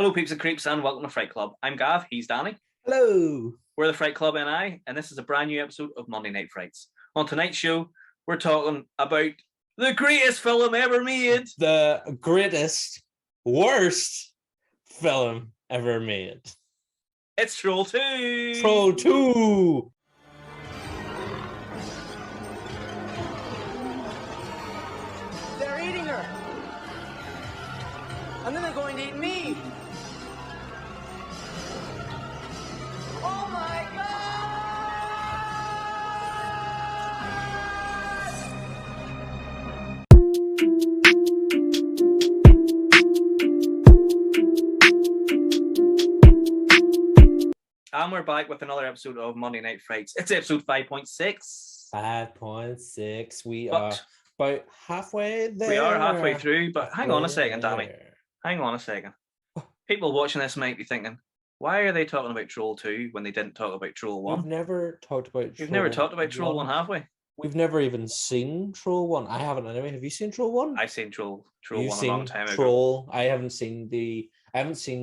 Hello, peeps and creeps, and welcome to Fright Club. I'm Gav, he's Danny. Hello. We're the Fright Club NI, and this is a brand new episode of Monday Night Frights. On tonight's show, we're talking about the greatest film ever made. The greatest, worst film ever made. It's Troll 2. Troll 2. They're eating her. And then they're going to eat me. Oh my God! And we're back with another episode of Monday Night Frights. It's episode 5.6. 5.6. We are about halfway there. We are halfway through, but hang on a second, Danny. Hang on a second. People watching this might be thinking, why are they talking about Troll 2 when they didn't talk about Troll 1? We've never talked about You've never talked about Troll 1, have we? We've never even seen Troll 1. I haven't anyway. Have you seen Troll 1? I've seen Troll You've 1 a seen long time ago. Troll. I haven't seen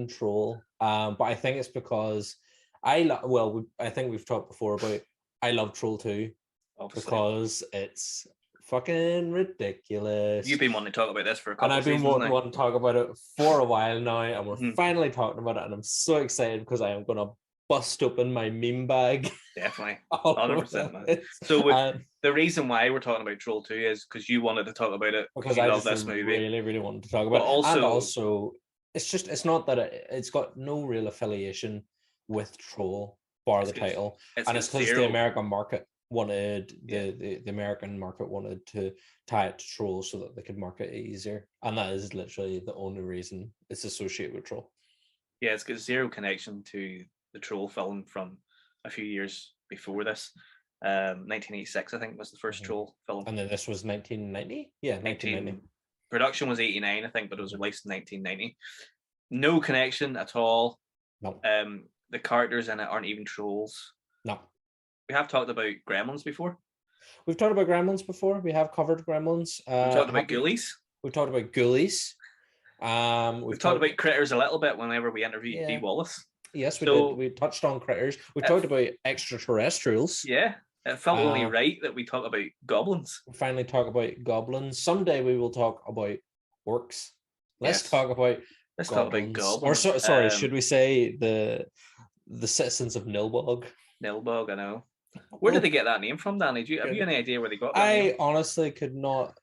Troll. But I think it's because I think we've talked before about I love Troll 2 Obviously. because it's fucking ridiculous. You've been wanting to talk about this for a couple and of seasons now. I've been wanting to talk about it for a while now, and we're finally talking about it, and I'm so excited because I am going to bust open my meme bag. Definitely. 100%, man. So the reason why we're talking about Troll 2 is because you wanted to talk about it because I love love this movie. Really, really wanted to talk about But it. And also, it's not that it's got no real affiliation with Troll, bar the title. And it's because the American market wanted the American market wanted to tie it to Troll so that they could market it easier, and that is literally the only reason it's associated with Troll. Yeah, it's got zero connection to the Troll film from a few years before this. 1986, I think, was the first Troll film, and then this was 1990. Yeah, 1990. Production was 89, I think, but it was released in 1990. No connection at all. No. The characters in it aren't even trolls. No. We have talked about Gremlins before. We've talked about Gremlins before. We have covered Gremlins. We've talked about Ghoulies. We've talked about Ghoulies. We've talked about Critters a little bit whenever we interviewed Dee Wallace. Yes, we did. We touched on Critters. We talked about extraterrestrials. Yeah. It felt only right that we talk about goblins. We finally talk about goblins. Someday we will talk about orcs. Let's talk about goblins. Or sorry, should we say the citizens of Nilbog? Nilbog, I know. Where did they get that name from, Danny? Have you any idea where they got that name? Honestly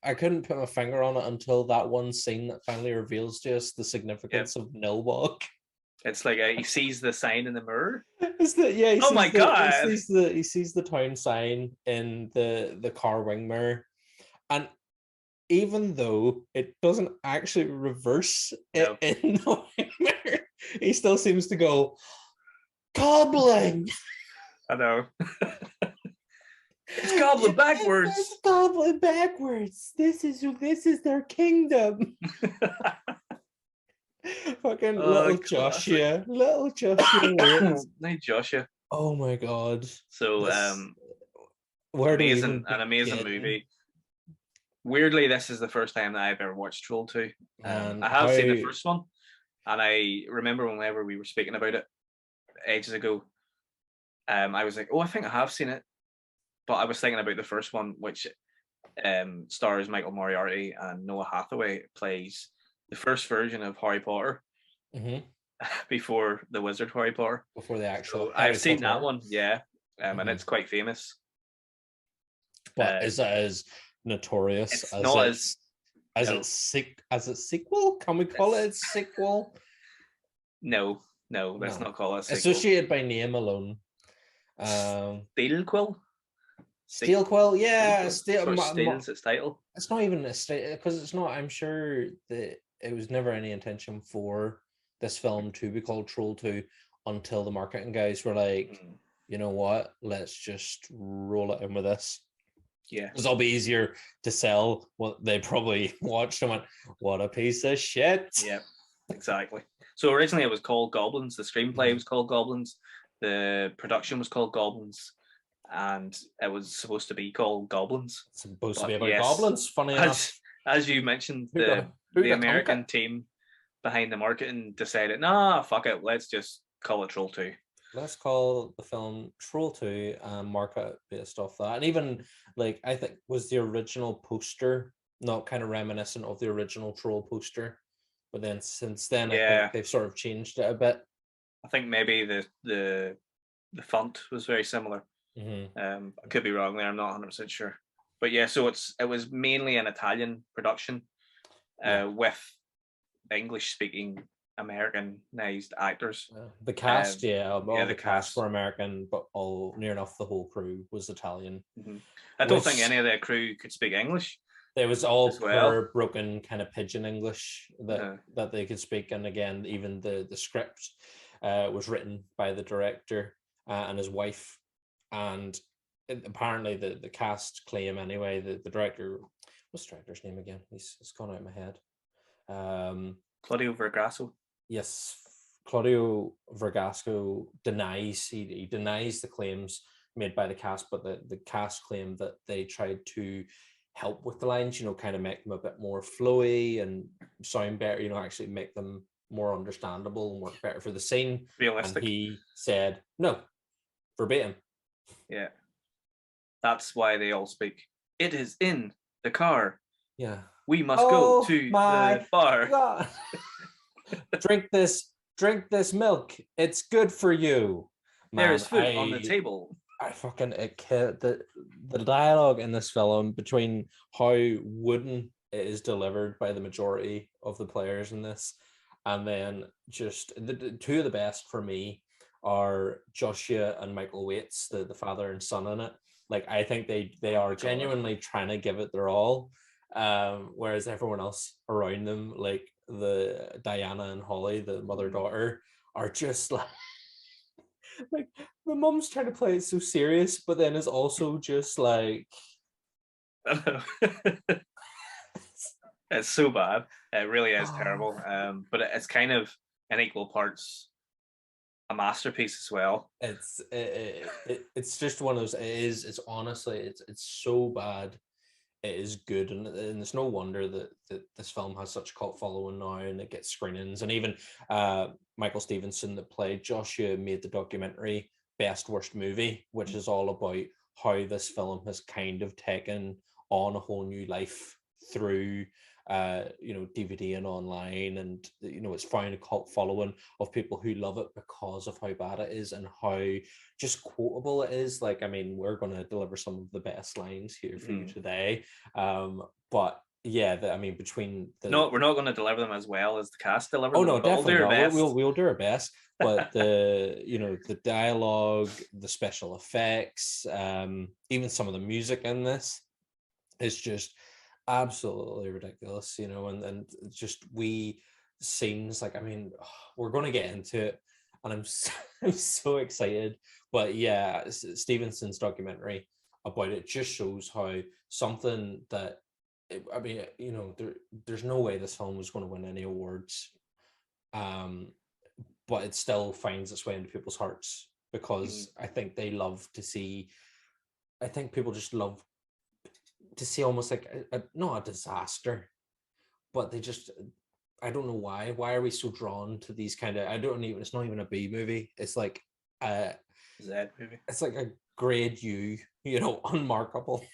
I couldn't put my finger on it until that one scene that finally reveals to us the significance of Nilbog. It's like he sees the sign in the mirror. Oh my God! He sees the town sign in the car wing mirror, and even though it doesn't actually reverse it in the wing mirror, he still seems to go goblin. I know. It's goblin backwards. It's goblin backwards. This is their kingdom. Fucking little Joshua. Hey, Joshua. Oh my God. So an amazing movie. Weirdly, this is the first time that I've ever watched Troll 2. I have seen the first one, and I remember whenever we were speaking about it ages ago, I was like, I think I have seen it, but I was thinking about the first one, which stars Michael Moriarty and Noah Hathaway plays the first version of Harry Potter before the Wizard Harry Potter. Before the actual. So I've seen that one, and it's quite famous. But is it as notorious as its sequel? Can we call it its sequel? No, let's not call it a sequel. Associated by name alone. Steelquill? Steelquill, yeah. Steals its title. It's not even because it's not. I'm sure that it was never any intention for this film to be called Troll 2 until the marketing guys were like, you know what? Let's just roll it in with this. Yeah, because it'll be easier to sell. What they probably watched and went, "What a piece of shit." Yeah, exactly. So originally it was called Goblins. The screenplay was called Goblins. The production was called Goblins. And it was supposed to be called Goblins. It's supposed to be about goblins, funny enough. As you mentioned, the American team behind the marketing decided, nah, fuck it, let's just call it Troll 2. Let's call the film Troll 2 and market based off that. And even like I think was the original poster not kind of reminiscent of the original Troll poster, but then since then I think they've sort of changed it a bit. I think maybe the font was very similar. I could be wrong there. I'm not 100% sure. But yeah, so it was mainly an Italian production with English-speaking Americanized actors. The cast, the cast were American, but all near enough the whole crew was Italian. I don't think any of their crew could speak English. There was all poor, broken kind of pidgin English that they could speak, and again, even the script was written by the director and his wife, and apparently the cast claim anyway. The director, what's the director's name again? He's gone out of my head. Claudio Fragasso. Yes, Claudio Fragasso denies he denies the claims made by the cast, but the cast claim that they tried to help with the lines, kind of make them a bit more flowy and sound better, actually make them more understandable and work better for the scene. Realistic. And he said, no, verbatim. Yeah. That's why they all speak. It is in the car. Yeah. We must go to the bar. God. Drink this milk. It's good for you. Man, there is food on the table. I fucking the dialogue in this film between how wooden it is delivered by the majority of the players in this, and then just the two of the best for me are Joshua and Michael Waits, the father and son in it. Like I think they are genuinely trying to give it their all, whereas everyone else around them, like the Diana and Holly, the mother-daughter, are just like the mum's trying to play it so serious, but then is also just like it's so bad. It really is terrible. But it's kind of in equal parts a masterpiece as well. It's just one of those. It's honestly it's so bad. It is good, and it's no wonder that this film has such a cult following now, and it gets screenings. And even Michael Stevenson that played Joshua made the documentary Best Worst Movie, which is all about how this film has kind of taken on a whole new life through DVD and online, and it's found a cult following of people who love it because of how bad it is and how just quotable it is. Like, I mean, we're going to deliver some of the best lines here for you today, but yeah, between we're not going to deliver them as well as the cast delivered. Oh no, definitely not. We'll do our best, but the dialogue, the special effects, even some of the music in this is just absolutely ridiculous, and just scenes like, I mean, we're going to get into it, and I'm so excited. But yeah, Stevenson's documentary about it just shows how something that there's no way this film was going to win any awards, but it still finds its way into people's hearts because I think they love to see. I think people just love to see almost like not a disaster, but they just, I don't know why are we so drawn to these kind of, it's not even a B movie, it's like a Z movie, it's like a grade U, unmarkable.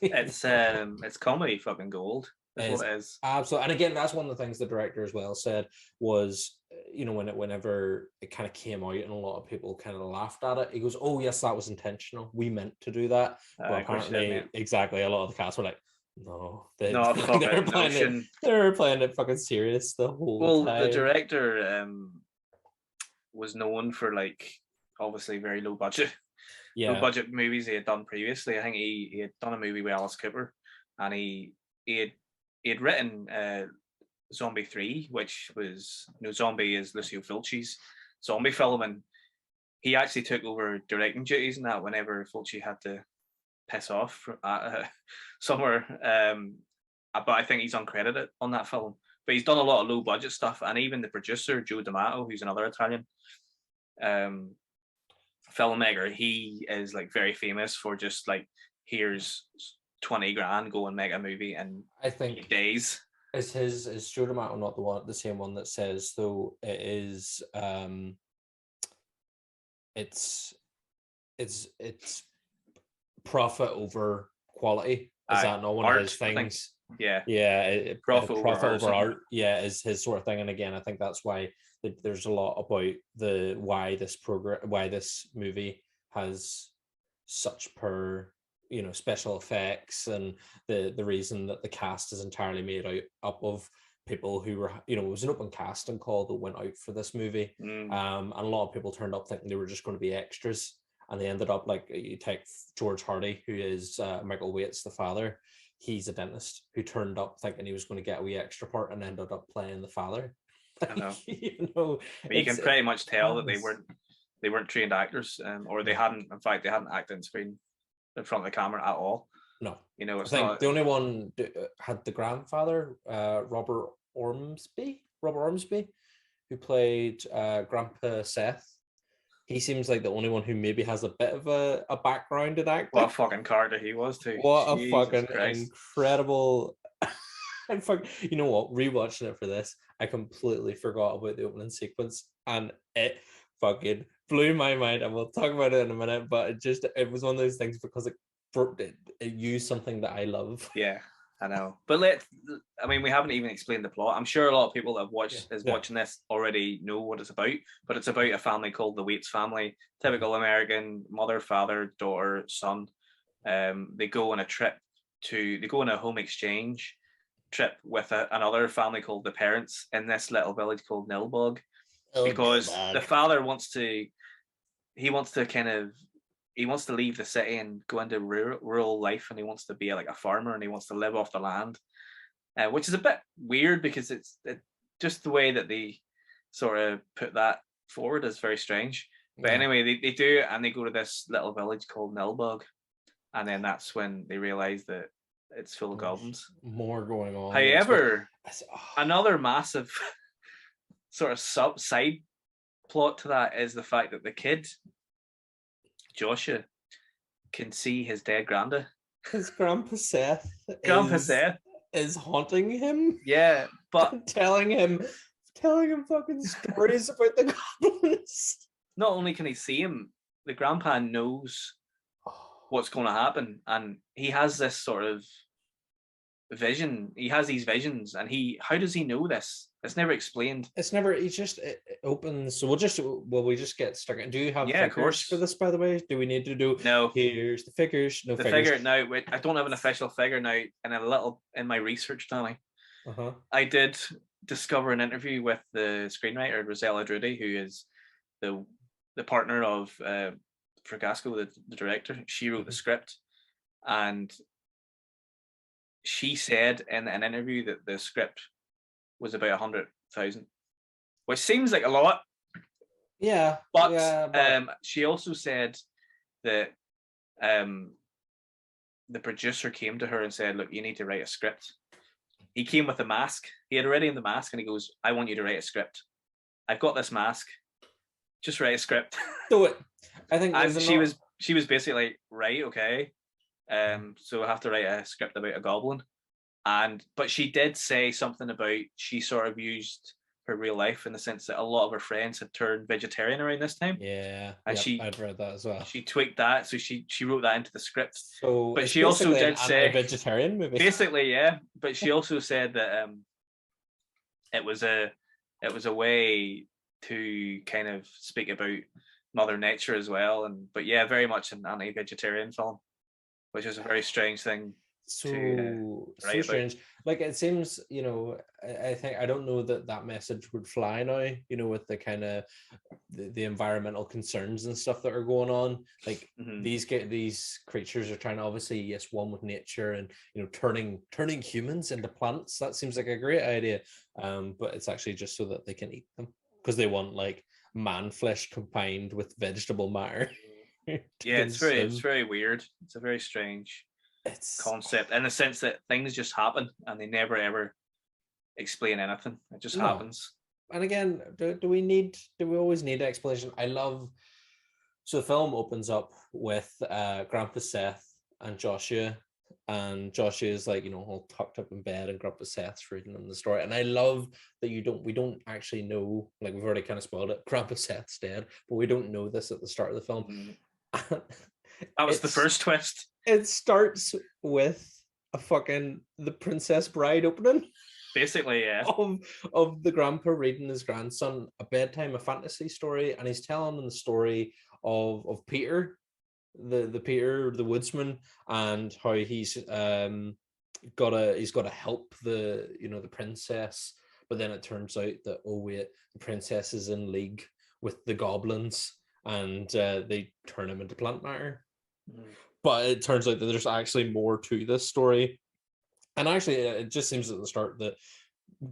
It's comedy fucking gold. That's what it is. Absolutely. And again, that's one of the things the director as well said was, whenever it kind of came out and a lot of people kind of laughed at it, he goes, oh yes, that was intentional, we meant to do that. But apparently exactly, a lot of the cast were like, no, they were playing it fucking serious the whole time. The director was known for, like, obviously very low budget movies he had done previously. I think he had done a movie with Alice Cooper, and he had written Zombie 3, which was, Zombie is Lucio Fulci's zombie film, and he actually took over directing duties in that whenever Fulci had to piss off somewhere. But I think he's uncredited on that film. But he's done a lot of low budget stuff, and even the producer Joe D'Amato, who's another Italian filmmaker, he is like very famous for just like, here's 20 grand, go and make a movie in 8 days. Is Joe D'Amato not the same one that says though it is it's profit over quality? Is that not one of his things? Yeah, profit over art. Yeah, is his sort of thing. And again, I think that's why there's a lot about why this movie has such special effects, and the reason that the cast is entirely made up of people who were, it was an open casting call that went out for this movie. And a lot of people turned up thinking they were just going to be extras, and they ended up, like, you take George Hardy, who is Michael Waite's the father. He's a dentist who turned up thinking he was going to get a wee extra part and ended up playing the father. I know. But you can pretty much tell that they weren't trained actors, or they hadn't acted on screen in front of the camera at all. No, it's I think the only one had the grandfather, Robert Ormsby, who played Grandpa Seth. He seems like the only one who maybe has a bit of a background in acting. What a fucking character he was too. What Jesus a fucking Christ. Incredible. And you know what? Rewatching it for this, I completely forgot about the opening sequence, and it fucking blew my mind. And we'll talk about it in a minute, but it was one of those things because it used something that I love. Yeah, I know. But we haven't even explained the plot. I'm sure a lot of people that watching this already know what it's about, but it's about a family called the Waits family, typical American mother, father, daughter, son. They go on a home exchange trip with another family called the Parents in this little village called Nilbog, because the father wants to leave the city and go into rural life, and he wants to be like a farmer, and he wants to live off the land, which is a bit weird because it's just the way that they sort of put that forward is very strange. But anyway, they do, and they go to this little village called Nilbog, and then that's when they realize that it's full of goblins. More going on. However, another massive sort of side plot to that is the fact that the kid, Joshua, can see his dead granda. His Grandpa Seth is haunting him. Yeah, but telling him fucking stories about the goblins. Not only can he see him, the grandpa knows what's going to happen, and he has this sort of vision. He has these visions, and how does he know this? It's never explained. It opens. So we just get stuck in. Do you have figures for this, by the way? Do we need to do? No. Here's the figures. No figures. Figure now. I don't have an official figure now. In my research, Danny, I did discover an interview with the screenwriter Rosella Drudy, who is the partner of Fragasso, the director. She wrote the script, and she said in an interview that the script was about 100,000, which seems like a lot. Yeah, but she also said that the producer came to her and said, "Look, you need to write a script." He came with a mask. He had already in the mask, and he goes, "I want you to write a script. I've got this mask. Just write a script." Do it. I think she was basically like, right, okay. So I have to write a script about a goblin. But she did say something about she sort of used her real life in the sense that a lot of her friends had turned vegetarian around this time. Yeah, and I'd read that as well. She tweaked that, so she wrote that into the script. So, but she also did say vegetarian movie. Basically, yeah. But she also said that it was a way to kind of speak about Mother Nature as well, but yeah, very much an anti-vegetarian film, which is a very strange thing. So strange. Like, it seems, I think, I don't know that message would fly now, with the kind of the environmental concerns and stuff that are going on. Like, these creatures are trying to obviously, one with nature and, turning humans into plants. That seems like a great idea. But it's actually just so that they can eat them, because they want like man flesh combined with vegetable matter. Yeah, it's very weird. It's a very strange concept in the sense that things just happen and they never ever explain anything. It just happens. And again, do we always need explanation? So the film opens up with Grandpa Seth and Joshua and Joshua is like, all tucked up in bed, and Grandpa Seth's reading him the story. And I love that we don't actually know, like we've already kind of spoiled it, Grandpa Seth's dead, but we don't know this at the start of the film. That was the first twist. It starts with the Princess Bride opening. Basically, yeah. Of the grandpa reading his grandson a fantasy story, and he's telling him the story of Peter, the Peter the woodsman, and how he's got to help the princess, but then it turns out that, oh wait, the princess is in league with the goblins, and they turn him into plant matter. But it turns out that there's actually more to this story. And actually, it just seems at the start that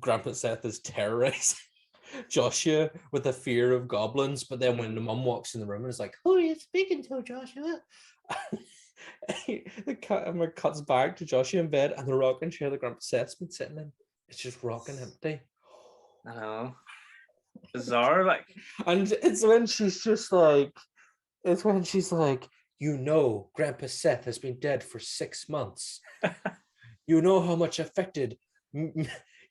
Grandpa Seth is terrorizing Joshua with a fear of goblins. But then when the mum walks in the room and is like, "Who are you speaking to, Joshua?" The camera cuts back to Joshua in bed, and the rocking chair that Grandpa Seth's been sitting in, it's just rocking empty. I know. Bizarre, like. And it's when she's like, Grandpa Seth has been dead for 6 months. You know how much affected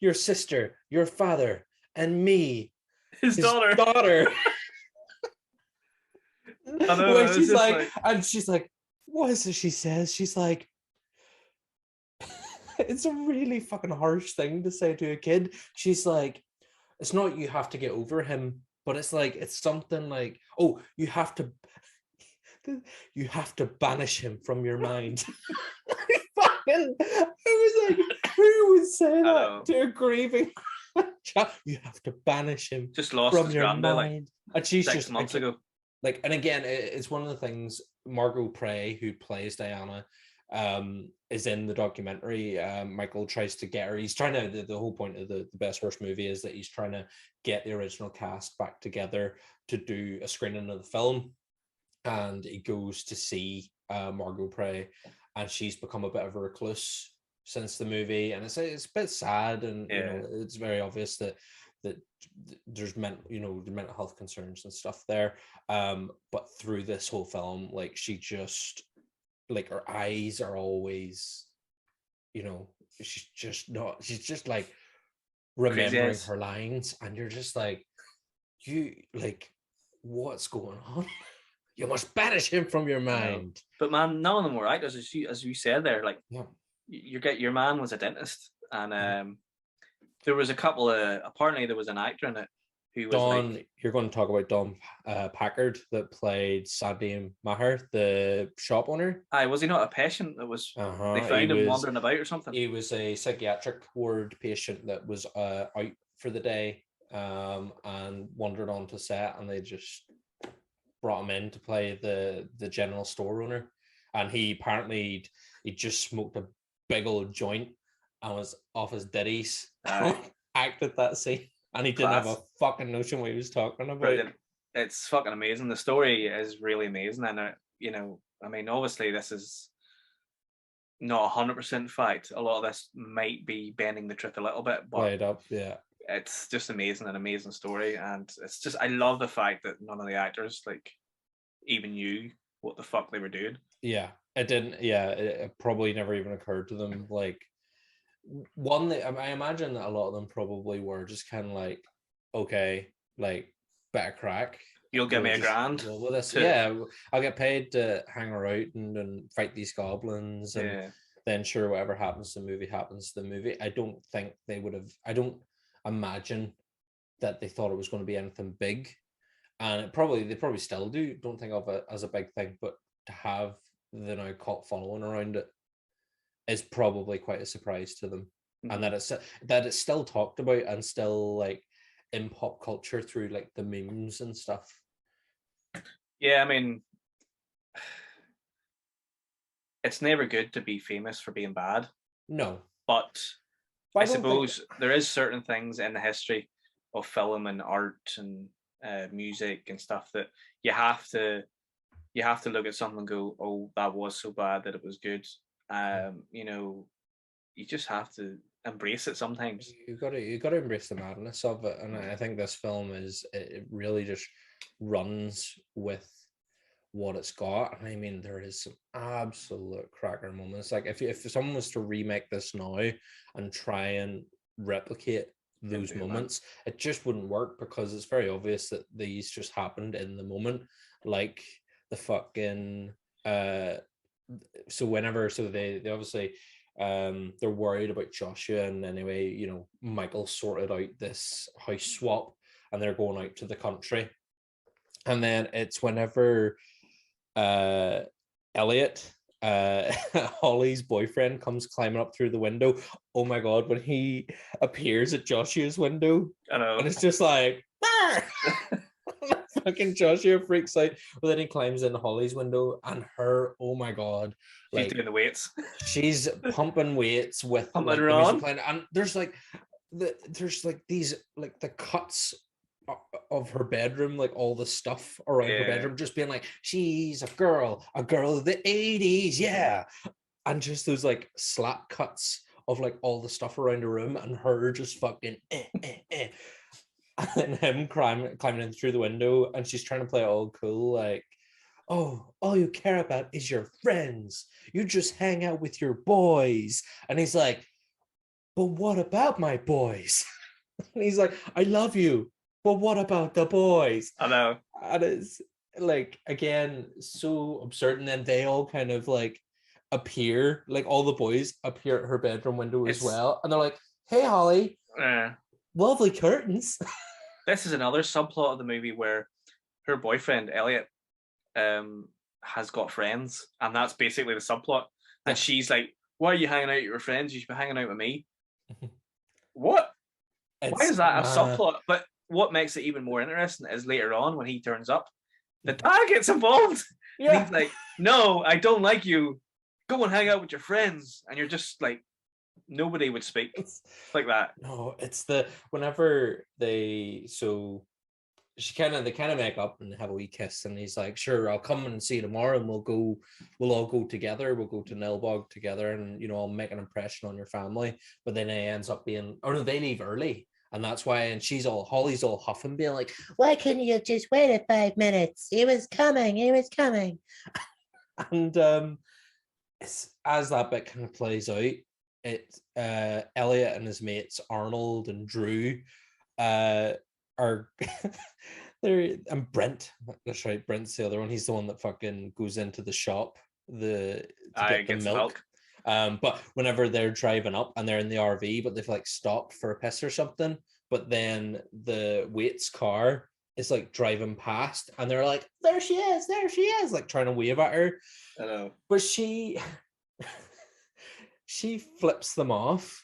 your sister, your father, and me, his daughter. I know, when she's like, and she's like, what is it she says? She's like, it's a really fucking harsh thing to say to a kid. She's like, it's not you have to get over him, but it's like, it's something like, oh, you have to banish him from your mind. I was like, who would say that to a grieving child? You have to banish him. Just lost from his your granda mind. And she's 6 months ago. Like, and again, it's one of the things. Margot Prey, who plays Diana, is in the documentary. Michael tries to get her. He's trying to. The whole point of the Best Worst movie is that he's trying to get the original cast back together to do a screening of the film, and he goes to see Margot Prey, and she's become a bit of a recluse since the movie, and it's a bit sad, and it's very obvious that there's mental health concerns and stuff there. But through this whole film, like, she just, like, her eyes are always, she's just like remembering her lines, and you're just like, what's going on? You must banish him from your mind. But man, none of them were actors, as you said there. Like, your man was a dentist, and there was a couple of, apparently there was an actor in it who was Don. You're going to talk about Don Packard that played Sandy Maher, the shop owner. Was he not a patient that was? They found him wandering about or something. He was a psychiatric ward patient that was out for the day, and wandered onto set, and they just brought him in to play the general store owner. And he apparently just smoked a big old joint and was off his ditties. Acted that scene, and he didn't have a fucking notion what he was talking about. Brilliant. It's fucking amazing. The story is really amazing, and I mean, obviously this is not 100% fact. A lot of this might be bending the truth a little bit, but played up, yeah. It's just amazing, an amazing story, and it's just, I love the fact that none of the actors like even knew what the fuck they were doing. Yeah, it didn't. Yeah, it probably never even occurred to them. Like, one that I imagine that a lot of them probably were just kind of like, okay, like, better crack. You'll give me a grand. Well, this, yeah, I'll get paid to hang around and fight these goblins, and then sure, whatever happens to the movie happens to the movie. I don't think they would have. I don't imagine that they thought it was going to be anything big, and they probably still do. Don't think of it as a big thing, but to have the now cult following around it is probably quite a surprise to them, and that it's still talked about and still like in pop culture through like the memes and stuff. Yeah, I mean, it's never good to be famous for being bad. No, but I suppose there is certain things in the history of film and art and music and stuff that you have to look at something and go, oh, that was so bad that it was good. You just have to embrace it sometimes. You got to embrace the madness of it, and I think this film it really just runs with what it's got. And I mean, there is some absolute cracker moments. Like if someone was to remake this now and try and replicate those moments, it just wouldn't work, because it's very obvious that these just happened in the moment. Like the fucking so they obviously they're worried about Joshua, and anyway, you know, Michael sorted out this house swap and they're going out to the country. And then it's whenever Elliot, Holly's boyfriend, comes climbing up through the window. Oh my god, when he appears at Joshua's window, I know, and it's just like fucking Joshua freaks out, but then he climbs in Holly's window, and her, oh my god, she's doing the weights. She's pumping weights with like, the music playing, and there's these like the cuts of her bedroom, like all the stuff around her bedroom, just being like, she's a girl of the 80s, yeah, and just those like slap cuts of like all the stuff around the room, and her just fucking and him climbing in through the window, and she's trying to play it all cool, like, oh, all you care about is your friends, you just hang out with your boys. And he's like, but what about my boys? And he's like, I love you, but what about the boys? I know. And it's like, again, so absurd. And then they all kind of like appear, like all the boys appear at her bedroom window as well, and they're like, hey Holly, lovely curtains. This is another subplot of the movie where her boyfriend Elliot has got friends, and that's basically the subplot. And she's like, why are you hanging out with your friends? You should be hanging out with me. What? Why is that a subplot? But what makes it even more interesting is later on when he turns up, the dad gets involved. Yeah. And he's like, no, I don't like you. Go and hang out with your friends. And you're just like, nobody would speak like that. No, it's whenever they they kind of make up and have a wee kiss, and he's like, sure, I'll come and see you tomorrow, and we'll all go together, we'll go to Nilbog together, and you know, I'll make an impression on your family. But then it ends up being, oh no, they leave early, and that's why, and Holly's all huffing, being like, why couldn't you just wait 5 minutes? He was coming. And it's, as that bit kind of plays out, it Elliot and his mates Arnold and Drew are there, and Brent, that's right, Brent's the other one. He's the one that fucking goes into the shop to get the milk. But whenever they're driving up and they're in the RV, but they've like stopped for a piss or something, but then the Waite's car is like driving past, and they're like, there she is, like trying to wave at her. I know. But she flips them off.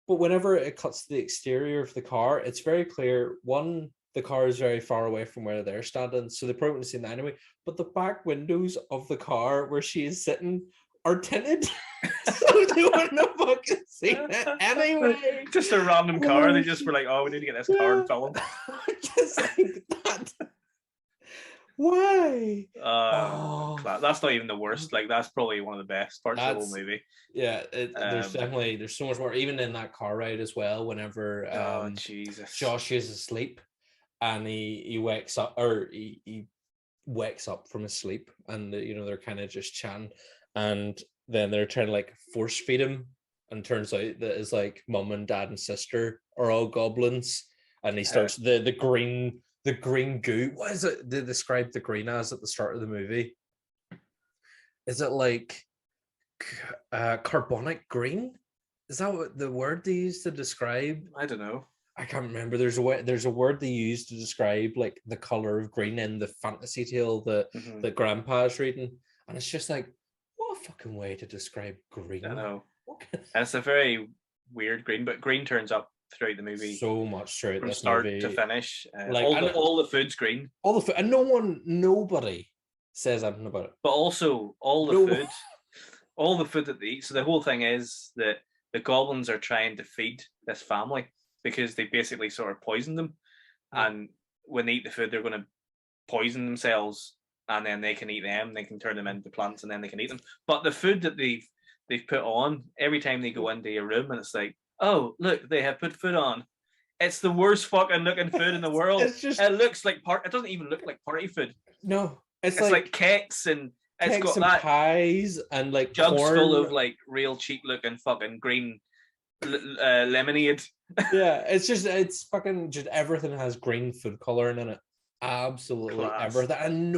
But whenever it cuts to the exterior of the car, it's very clear, one, the car is very far away from where they're standing, so they probably wouldn't have seen that anyway. But the back windows of the car where she is sitting are tinted. So they wouldn't have fucking seen it anyway. Just a random car. They just were like, oh, we need to get this car and film. Just like that. Why? That's not even the worst. Like, that's probably one of the best parts of the whole movie. Yeah, there's so much more, even in that car ride as well, whenever Josh is asleep and he wakes up, or he wakes up from his sleep, and you know, they're kind of just chatting, and then they're trying to like force feed him, and turns out that his like mum and dad and sister are all goblins, and he starts the green goo. What is it they describe the green as at the start of the movie? Is it like carbonic green? Is that what the word they use to describe? I don't know. I can't remember. There's a word they use to describe like the color of green in the fantasy tale that Grandpa's reading, and it's just like, what a fucking way to describe green. I know. It's a very weird green, but green turns up throughout the movie. So much throughout from this start movie. to finish. All the food's green. All the food, and nobody says anything about it. But also all the food that they eat. So the whole thing is that the goblins are trying to feed this family because they basically sort of poisoned them. Yeah. And when they eat the food, they're going to poison themselves, and then they can eat them. They can turn them into plants, and then they can eat them. But the food that they've put on, every time they go into a room, and it's like, oh, look, they have put food on. It's the worst fucking looking food in the world. It looks like it doesn't even look like party food. No, It's like cakes and it's got and that pies and like jugs corn. full of like real cheap looking fucking green lemonade. Yeah, it's fucking just everything has green food coloring in it. Absolutely everything. And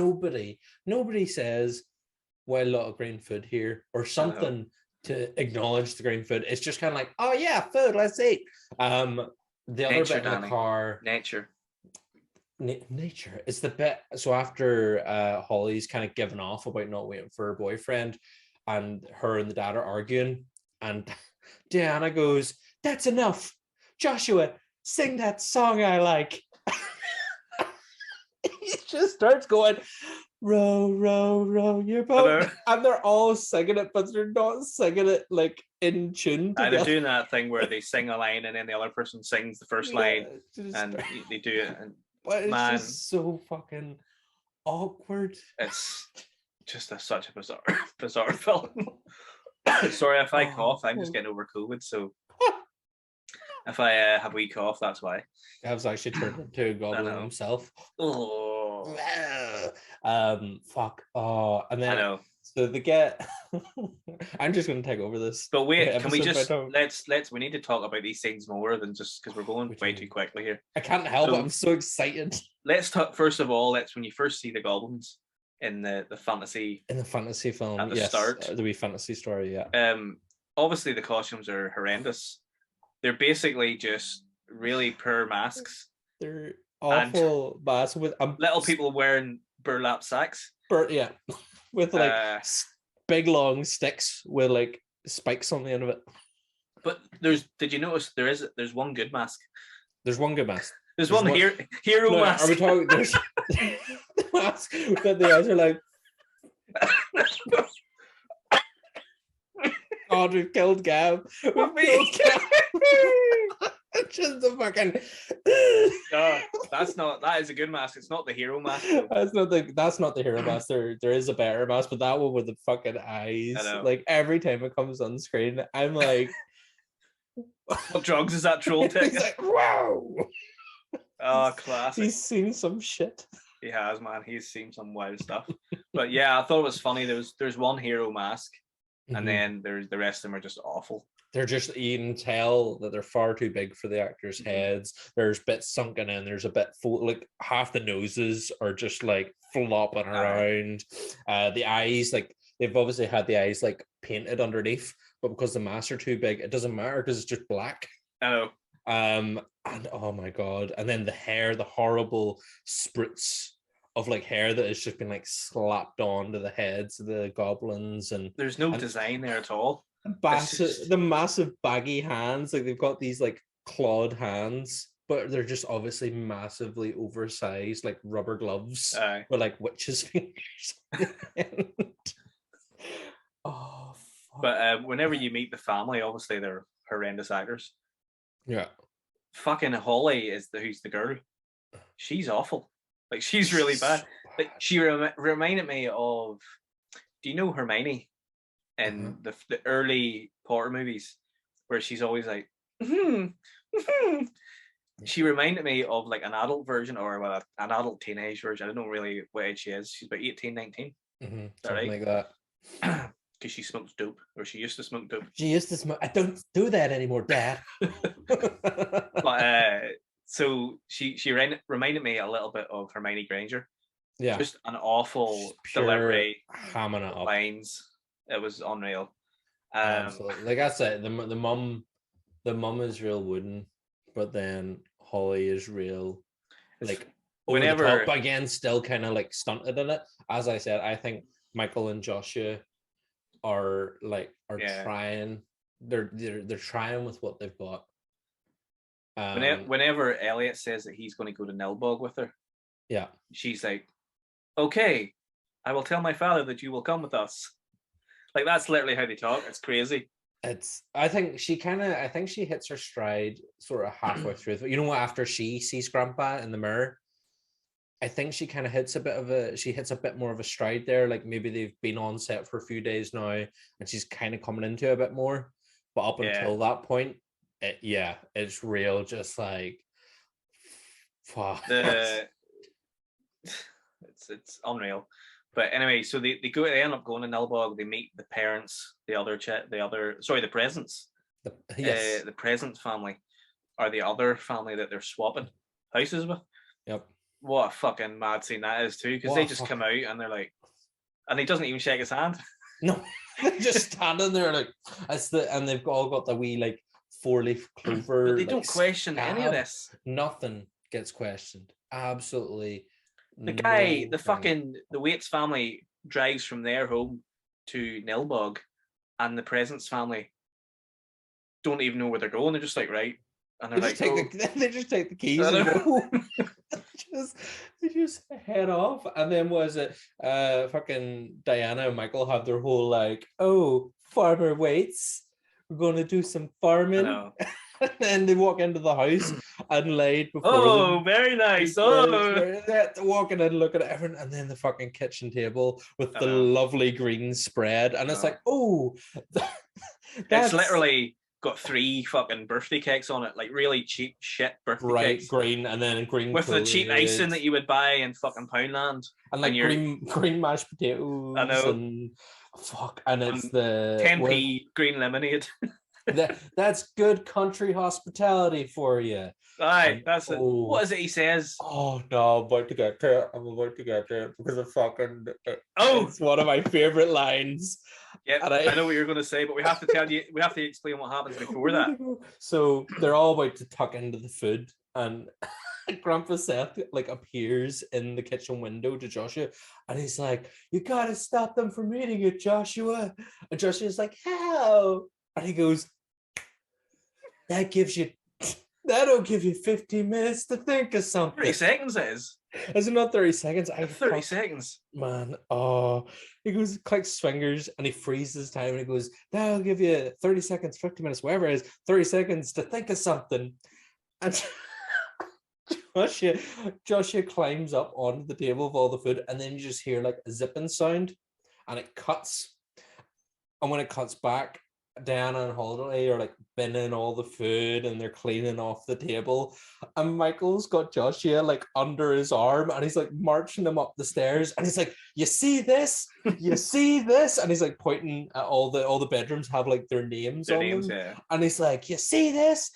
nobody says, well, a lot of green food here or something to acknowledge the green food. It's just kind of like, oh yeah, food, let's eat. The other bit in the car, nature it's the bit. So after Holly's kind of given off about not waiting for her boyfriend, and her and the dad are arguing, and Diana goes, that's enough, Joshua, sing that song I like. He just starts going, row, row, row your boat. And they're all singing it, but they're not singing it like in tune together. They're doing that thing where they sing a line and then the other person sings the first line, and they do it. And but it's just so fucking awkward. It's just such a bizarre film. Sorry if I cough. I'm just getting over COVID, so if I have a wee cough, that's why. Gav's actually turned into a goblin himself. Oh. Fuck. Oh, and then I know. So they get. I'm just going to take over this. But wait, can we just let's we need to talk about these things more than just because we're going way too quickly here. I can't help it. I'm so excited. Let's talk first of all. Let's when you first see the goblins in the fantasy film at the start, the wee fantasy story. Yeah. Obviously the costumes are horrendous. They're basically just really poor masks. They're awful masks with little people wearing burlap sacks. Yeah. With like big long sticks with like spikes on the end of it. But did you notice there's one good mask? There's one good mask. There's one hero mask. Are we talking there's the mask that the eyes are like God, we've killed Gav. Just the fucking no, that is a good mask. It's not the hero mask. That's not the hero mask. There is a better mask, but that one with the fucking eyes. Like every time it comes on screen, I'm like, what drugs is that troll taking? Like, wow. Oh, classic. He's seen some shit. He has, man. He's seen some wild stuff. But yeah, I thought it was funny. There's one hero mask, and then the rest of them are just awful. They're just, you can tell that they're far too big for the actors' heads. There's bits sunken in. There's a bit full, like half the noses are just like flopping around. The eyes, like they've obviously had the eyes like painted underneath, but because the masks are too big, it doesn't matter because it's just black. I know. And oh my God. And then the hair, the horrible spritz of like hair that has just been like slapped onto the heads of the goblins. And there's no design there at all. The massive baggy hands, like they've got these like clawed hands, but they're just obviously massively oversized, like rubber gloves with like witches' fingers. Oh, fuck. But whenever you meet the family, obviously they're horrendous actors. Yeah. Fucking Holly who's the girl. She's awful. Like she's really bad. Like she reminded me of. Do you know Hermione? In the early Potter movies, where she's always like, she reminded me of like an adult version or an adult teenage version. I don't know really what age she is. She's about 18, 19. Something right? like that. Because she smokes dope, or she used to smoke dope. She used to smoke. I don't do that anymore, Dad. But so she reminded me a little bit of Hermione Granger. Yeah. Just an awful delivery, hamming it up. Lines. It was unreal. Absolutely. Like I said, the mum is real wooden, but then Holly is real, like whenever over the top, again, still kind of like stunted in it. As I said, I think Michael and Joshua are trying. They're trying with what they've got. Whenever Elliot says that he's going to go to Nilbog with her, yeah, she's like, "Okay, I will tell my father that you will come with us." Like that's literally how they talk. It's crazy. I think she hits her stride sort of halfway through. You know what? After she sees Grandpa in the mirror, I think she kind of hits a bit more of a stride there. Like maybe they've been on set for a few days now, and she's kind of coming into a bit more. But up until that point, it's real. Just like, fuck. It's unreal. But anyway, so they end up going to Nilbog. They meet the parents, the presents. The presents family are the other family that they're swapping houses with. Yep. What a fucking mad scene that is too, because they just come out and they're like, and he doesn't even shake his hand. No, they're just standing there like and they've all got the wee like 4-leaf clover. But they don't question any of this. Nothing gets questioned. Absolutely. The guy, the Waits family drives from their home to Nilbog, and the Presents family don't even know where they're going. They're just like, right, and they're they just take the keys and go. They just head off. And then was it fucking Diana and Michael have their whole like, oh, farmer Waits, we're going to do some farming. And then they walk into the house and laid before them. Very nice. Walking in, looking at everything, and then the fucking kitchen table with the lovely green spread. And it's like, oh, it's literally got 3 fucking birthday cakes on it, like really cheap shit birthday cakes. Green, and then green with the cheap icing that you would buy in fucking Poundland. And like green mashed potatoes. I know. And fuck, and it's the 10p green lemonade. That's good country hospitality for you. Aye, that's it. What is it he says? Oh no, I'm about to get there. Because of fucking it's one of my favorite lines. Yeah, I know what you're going to say, but we have to tell you, we have to explain what happens before that. So they're all about to tuck into the food, and Grandpa Seth like appears in the kitchen window to Joshua, and he's like, "You gotta stop them from eating it, Joshua." And Joshua's like, "How?" And he goes, that'll give you 15 minutes to think of something. 30 seconds is. Is it not 30 seconds? 30 seconds. Man, he goes, clicks fingers, and he freezes time, and he goes, that'll give you 30 seconds, 50 minutes, whatever it is, 30 seconds to think of something. And Joshua climbs up onto the table of all the food, and then you just hear like a zipping sound, and it cuts. And when it cuts back, Diana and Holiday are like binning all the food, and they're cleaning off the table, and Michael's got Joshua like under his arm, and he's like marching him up the stairs, and he's like, you see this, and he's like pointing at all the bedrooms have like their names on them. Yeah. And he's like, you see this,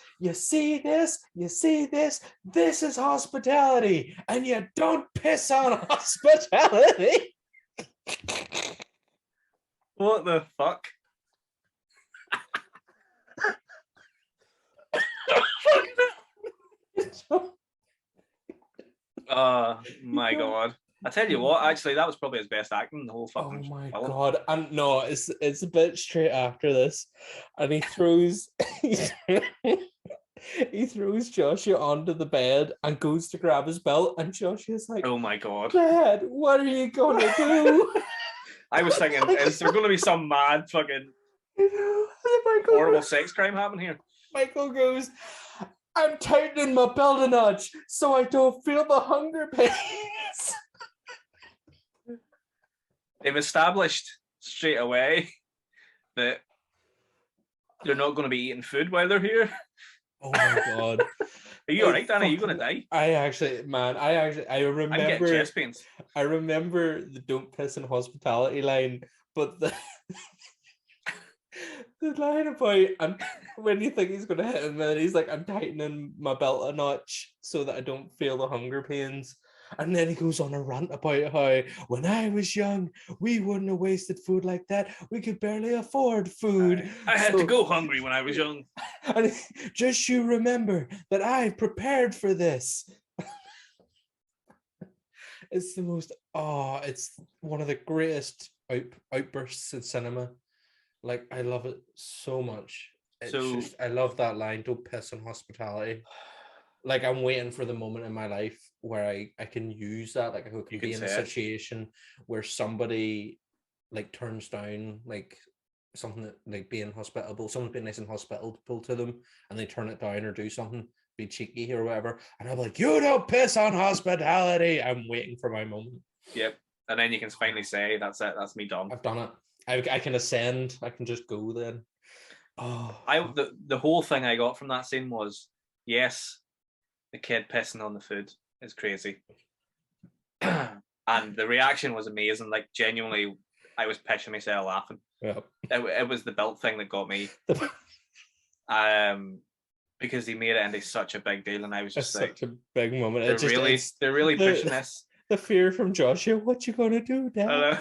this is hospitality, and you don't piss on hospitality. What the fuck? Oh my god! I tell you what, actually, that was probably his best acting in the whole fucking. Oh my god! And no, it's a bit straight after this, and he throws he throws Joshua onto the bed and goes to grab his belt, and Joshua's like, "Oh my god, Dad, what are you gonna do?" I was thinking, is there going to be some mad fucking horrible sex crime happening here? Michael goes, I'm tightening my belt a notch so I don't feel the hunger pains. They've established straight away that they're not going to be eating food while they're here. Oh my god. Are you alright, Danny? Are you going to die? I remember. I'm getting chest pains. I remember the don't piss in hospitality line, but the line about, and when you think he's going to hit him, and he's like, I'm tightening my belt a notch so that I don't feel the hunger pains. And then he goes on a rant about how when I was young, we wouldn't have wasted food like that. We could barely afford food. I had to go hungry when I was young. And just you remember that I prepared for this. It's the most, it's one of the greatest outbursts in cinema. Like, I love it so much. I love that line, don't piss on hospitality. Like, I'm waiting for the moment in my life where I can use that. Like, I can be in a situation where somebody like turns down like something that, like, being hospitable, someone's being nice and hospitable to them, and they turn it down or do something, be cheeky or whatever, and I'm like, you don't piss on hospitality. I'm waiting for my moment. Yep. And then you can finally say, that's it, that's me done. I've done it. I can ascend. I can just go then. The whole thing I got from that scene was, yes, the kid pissing on the food is crazy. and the reaction was amazing. Like genuinely, I was pissing myself laughing. Yep. It was the belt thing that got me. Because he made it into such a big deal, and I was just like, such a big moment. They're really pushing this. The fear from Joshua. What you gonna do, Dad?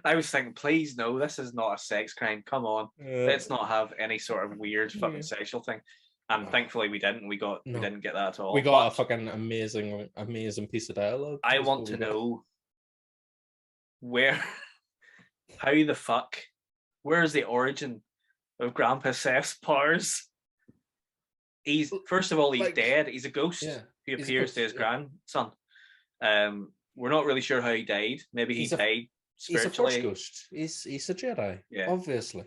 I was thinking, please no, this is not a sex crime. Come on, let's not have any sort of weird fucking sexual thing. And thankfully, we didn't. We didn't get that at all. We got a fucking amazing piece of dialogue. I want to know how the fuck, where's the origin of Grandpa Seth's powers? He's first of all, he's dead. He's a ghost who appears to his grandson. We're not really sure how he died. Maybe he died spiritually. He's a Force ghost. He's a Jedi. Yeah, obviously.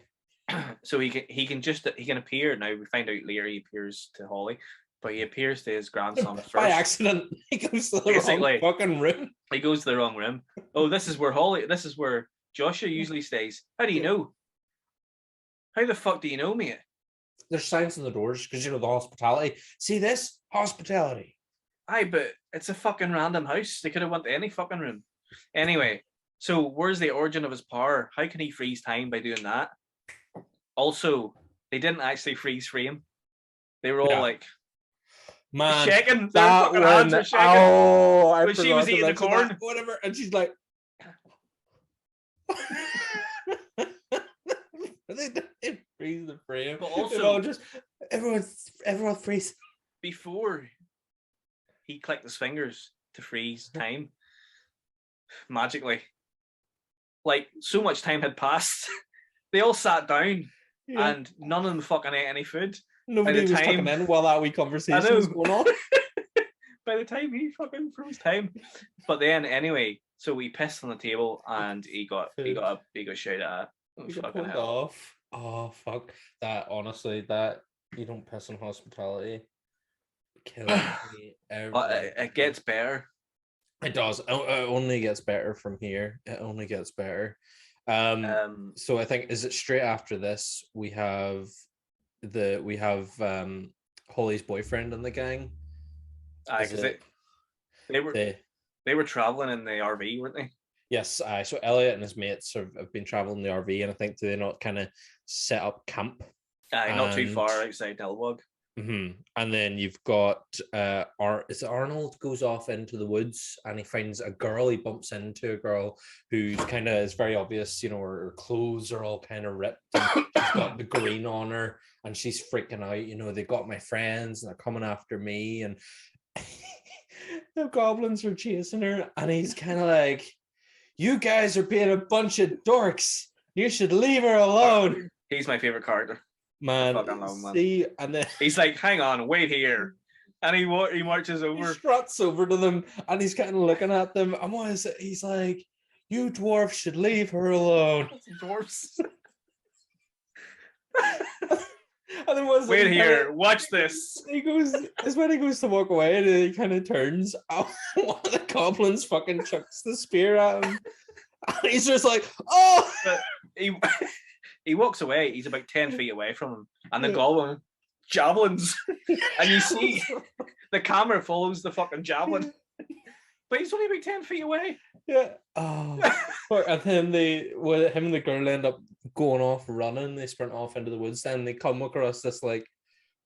So he can appear now. We find out later he appears to Holly, but he appears to his grandson first by accident. He goes to the wrong fucking room. He goes to the wrong room. Oh, this is where Joshua usually stays. How do you know? How the fuck do you know, mate? There's signs on the doors because the hospitality. See this? Hospitality. Aye, but it's a fucking random house. They could have went to any fucking room. Anyway, so where's the origin of his power? How can he freeze time by doing that? Also, they didn't actually freeze frame. They were all like, man, shaking. Their fucking hands were shaking. Oh, I when she was eating the corn. Whatever. And she's like, they didn't freeze the frame. But also, everyone freeze. Before he clicked his fingers to freeze time, magically, like so much time had passed. They all sat down, and none of them fucking ate any food. Nobody was tucking in while that wee conversation was going on. By the time he fucking froze time, but then anyway, so he pissed on the table and he got shouted at. He got pulled off. Oh fuck! That honestly, that you don't piss on hospitality. Kills me. It gets better. It does. It only gets better from here. It only gets better. So I think is it straight after this we have Holly's boyfriend and the gang. Because they were traveling in the RV, weren't they? Yes. So Elliot and his mates have been traveling in the RV, and I think they not kind of set up camp. Not too far outside Delwog. Mm-hmm. And then you've got Arnold goes off into the woods and he finds a girl. He bumps into a girl who's kind of, it's very obvious, her clothes are all kind of ripped and she's got the green on her and she's freaking out. They got my friends and they're coming after me, and the goblins are chasing her, and he's kind of like, you guys are being a bunch of dorks, you should leave her alone. He's my favorite character. Man, see, and then he's like, hang on, wait here, and he marches over, he struts over to them, and he's kind of looking at them, and what is it? He's like, you dwarfs should leave her alone. Dwarfs. And then wait here, watch this. He goes, it's when he goes to walk away, and he kind of turns. One of the goblins fucking chucks the spear at him, and he's just like, oh. But he walks away. He's about 10 feet away from him, and the goblin javelins, and you see the camera follows the fucking javelin, but he's only about 10 feet away. Yeah. Oh. And then him and the girl end up going off running. They sprint off into the woods. Then they come across this like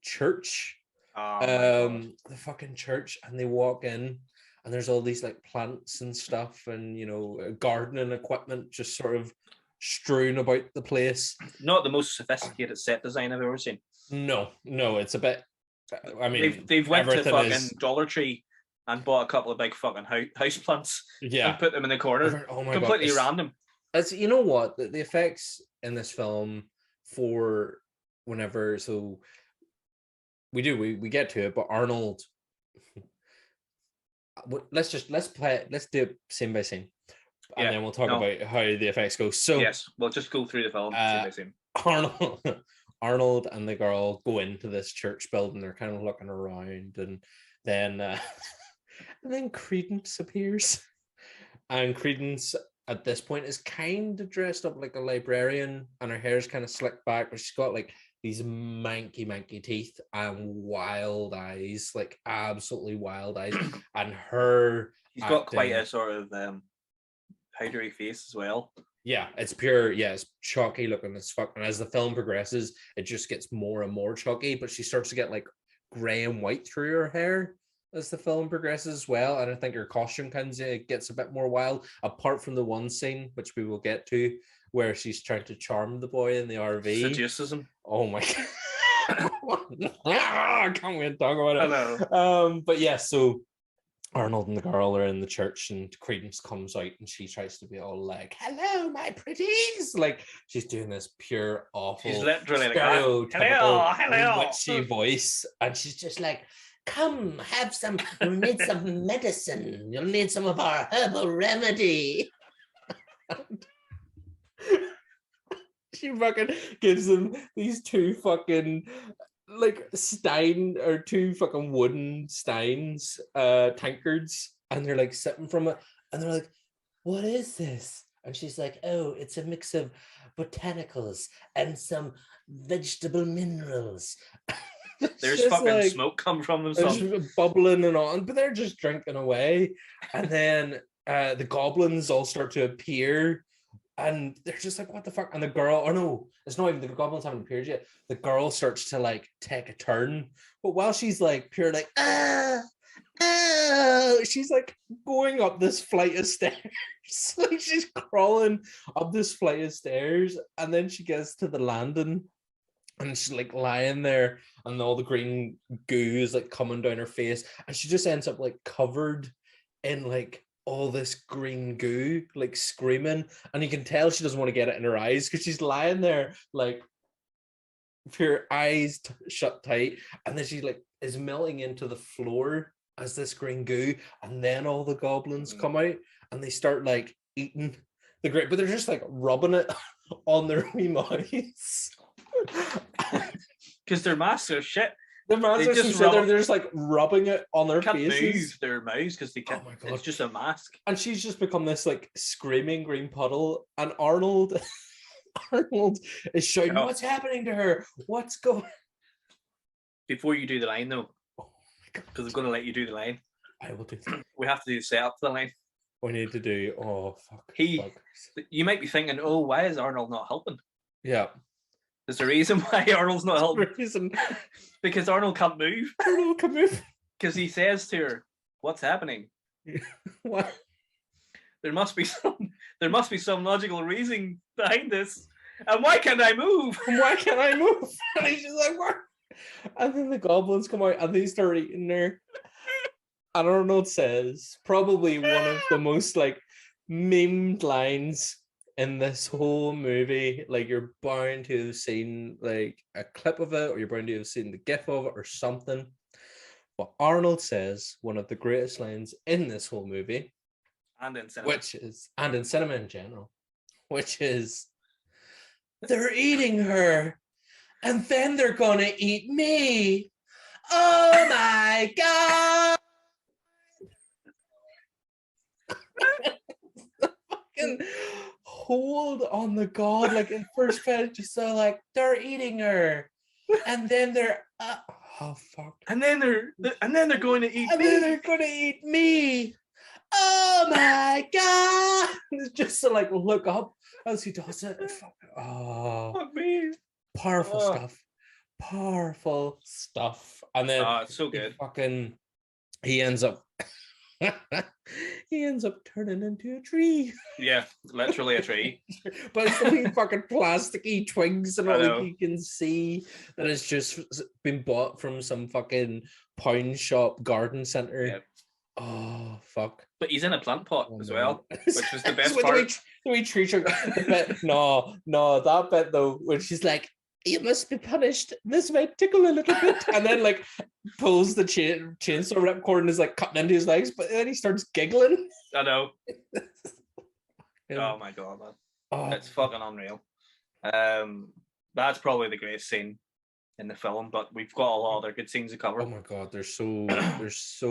church, the fucking church, and they walk in, and there's all these like plants and stuff, and gardening equipment just sort of strewn about the place. Not the most sophisticated set design I've ever seen. No, it's a bit. I mean, they've went to fucking Dollar Tree and bought a couple of big fucking house plants. Yeah, and put them in the corner. Oh my completely God. Random. As you know what, the effects in this film for whenever, so we get to it, but Arnold. Let's do it scene by scene. And then we'll talk about how the effects go. So yes, we'll just go through the film scene by scene. Arnold and the girl go into this church building. They're kind of looking around, and then Credence appears, and Credence at this point is kind of dressed up like a librarian, and her hair's kind of slicked back, but she's got like these manky teeth and wild eyes, like absolutely wild eyes. And her, she's got quite a sort of powdery face as well. Yeah, it's pure. Yeah, it's chalky looking as fuck. And as the film progresses, it just gets more and more chalky. But she starts to get like gray and white through her hair as the film progresses as well. And I think her costume kind of gets a bit more wild. Apart from the one scene, which we will get to, where she's trying to charm the boy in the RV. Seduces him. Oh my god! I can't wait to talk about it. I know. But yeah, so Arnold and the girl are in the church, and Credence comes out, and she tries to be all like, "Hello, my pretties!" Like she's doing this pure awful, she's literally stereotypical witchy voice, and she's just like, "Come, have some. You'll need some medicine. You'll need some of our herbal remedy." She fucking gives them these two fucking like two fucking wooden steins, tankards, and they're like sipping from it, and they're like, "What is this?" And she's like, "Oh, it's a mix of botanicals and some vegetable minerals." There's fucking like, smoke come from them, there's bubbling and on, but they're just drinking away. And then the goblins all start to appear. And they're just like, what the fuck? And the girl, oh no, it's not even the goblins haven't appeared yet. The girl starts to like take a turn. But while she's like pure like, she's like going up this flight of stairs. Like she's crawling up this flight of stairs. And then she gets to the landing and she's like lying there and all the green goo is like coming down her face. And she just ends up like covered in like all this green goo, like screaming, and you can tell she doesn't want to get it in her eyes because she's lying there like with her eyes shut tight, and then she like is melting into the floor as this green goo, and then all the goblins come out and they start like eating the grape, but they're just like rubbing it on their wee mouths because their masks are shit. The masks they're just like rubbing it on their faces. Can't move their mouths because they can't. Oh my God. It's just a mask. And she's just become this like screaming green puddle. And Arnold is shouting, "What's happening to her? What's going?" Before you do the line, though, because I'm going to let you do the line. I will do that. We have to do the setup for the line. We need to do. Oh fuck. You might be thinking, "Oh, why is Arnold not helping?" Yeah. There's a reason why Arnold's not helping. Because Arnold can't move. Arnold can't move. Because he says to her, "What's happening?" What? There must be some logical reason behind this. And why can't I move? And why can't I move? And he's just like, "What?" And then the goblins come out and they start eating her. And Arnold says probably one of the most like memed lines in this whole movie. Like you're bound to have seen like a clip of it, or you're bound to have seen the gif of it or something. But Arnold says one of the greatest lines in this whole movie, and in cinema, and in cinema in general, which is, "They're eating her, and then they're gonna eat me. Oh my God!" Fucking hold on the God, like in first page, just so like they're eating her, and then they're oh fuck, and then they're going to eat and me. Then they're going to eat me. Oh my God! It's just to like look up as he does it. Oh, fuck me. Powerful stuff. And then it's so good. He ends up turning into a tree. Yeah, literally a tree. But it's only fucking plasticky twigs and all you can see that it's just been bought from some fucking pound shop garden center. Yep. Oh fuck! But he's in a plant pot as well, which was the best part. The wee tree trunk. No, that bit though, when she's like, "You must be punished. This might tickle a little bit," and then like pulls the chainsaw ripcord and is like cutting into his legs, but then he starts giggling. I know. Oh my God, man! It's fucking unreal. That's probably the greatest scene in the film, but we've got a lot of other good scenes to cover. Oh my God, there's so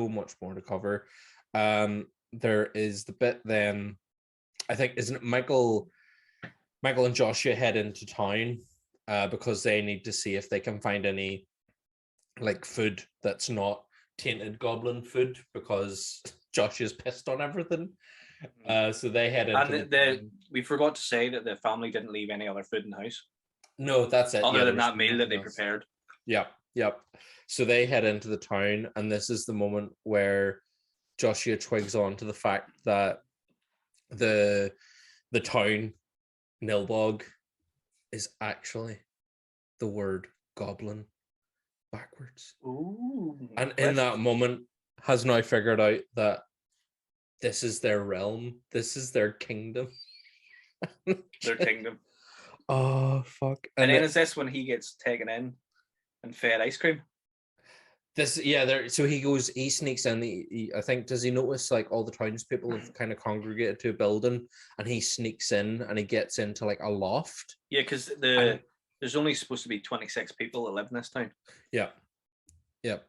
much more to cover. There is the bit then, I think, isn't it Michael and Joshua head into town, because they need to see if they can find any like food that's not tainted goblin food, because Josh is pissed on everything. So they head into and we forgot to say that the family didn't leave any other food in the house. No, that's it. Other than that meal that they prepared. Yep. So they head into the town, and this is the moment where Joshua twigs on to the fact that the town Nilbog is actually the word goblin backwards. Ooh, and in that moment has now figured out that this is their realm, this is their kingdom. Their kingdom. Oh fuck. And then is this when he gets taken in and fed ice cream? So he sneaks in. I think, does he notice like all the townspeople have kind of congregated to a building, and he sneaks in and he gets into like a loft? Yeah, because there's only supposed to be 26 people that live in this town. Yeah.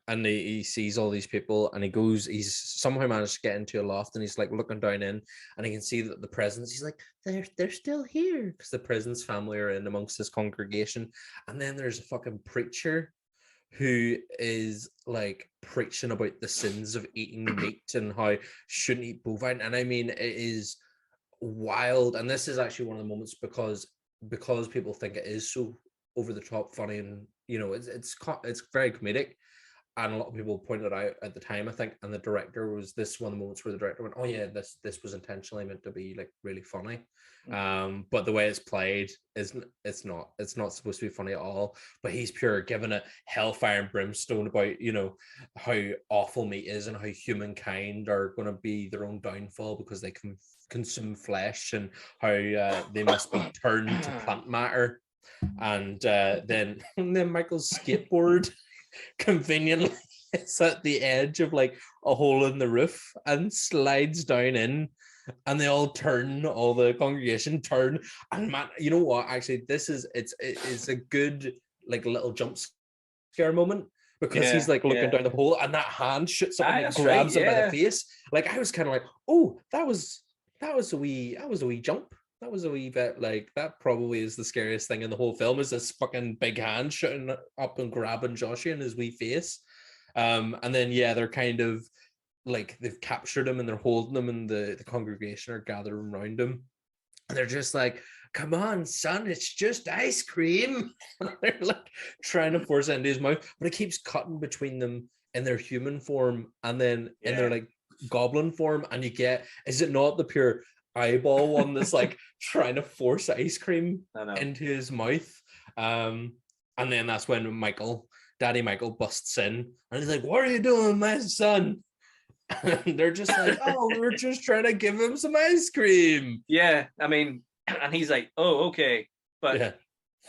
And he sees all these people, and he's somehow managed to get into a loft, and he's like looking down in, and he can see that the presents, he's like, they're still here, because the president's family are in amongst this congregation. And then there's a fucking preacher who is like preaching about the sins of eating meat and how shouldn't eat bovine. And I mean, it is wild. And this is actually one of the moments, because people think it is so over the top funny, and it's very comedic, and a lot of people pointed out at the time, I think, and the director was this one of the moments where the director went, oh yeah, this was intentionally meant to be like really funny. But the way it's played it's not supposed to be funny at all. But he's pure giving it hellfire and brimstone about how awful meat is, and how humankind are going to be their own downfall because they can consume flesh, and how they must be turned to plant matter. And then Michael's skateboard conveniently it's at the edge of like a hole in the roof and slides down in, and they all the congregation turn. And man, you know what, actually it's a good like little jump scare moment, because he's like looking down the hole, and that hand shoots up and like, grabs him by the face. Like I was kind of like, oh, that was a wee jump. That was a wee bit like, that probably is the scariest thing in the whole film, is this fucking big hand shooting up and grabbing Joshua in his wee face. And then they're kind of like, they've captured him and they're holding him, and the congregation are gathering around him, and they're just like, come on son, it's just ice cream. And they're like trying to force it into his mouth, but it keeps cutting between them in their human form and then in their like goblin form, and you get, is it not the pure eyeball one that's like trying to force ice cream into his mouth? And then that's when Daddy Michael busts in, and he's like, what are you doing, my son? And they're just like, oh, we're just trying to give him some ice cream. Yeah, I mean, and he's like, oh, okay. But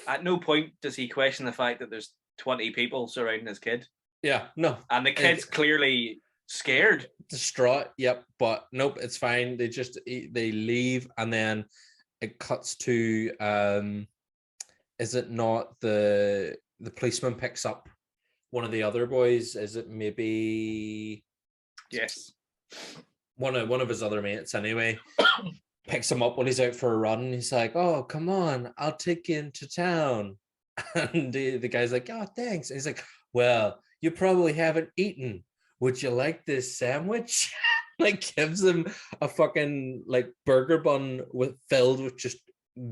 at no point does he question the fact that there's 20 people surrounding his kid. Yeah, no. And the kid's clearly scared, distraught. Yep, but nope, it's fine. They leave, and then it cuts to is it not the policeman picks up one of the other boys? Is it maybe yes, one of his other mates anyway? Picks him up when he's out for a run. He's like, oh, come on, I'll take you into town. And the guy's like, oh, thanks. And he's like, well, you probably haven't eaten. Would you like this sandwich? Like gives him a fucking like burger bun filled with just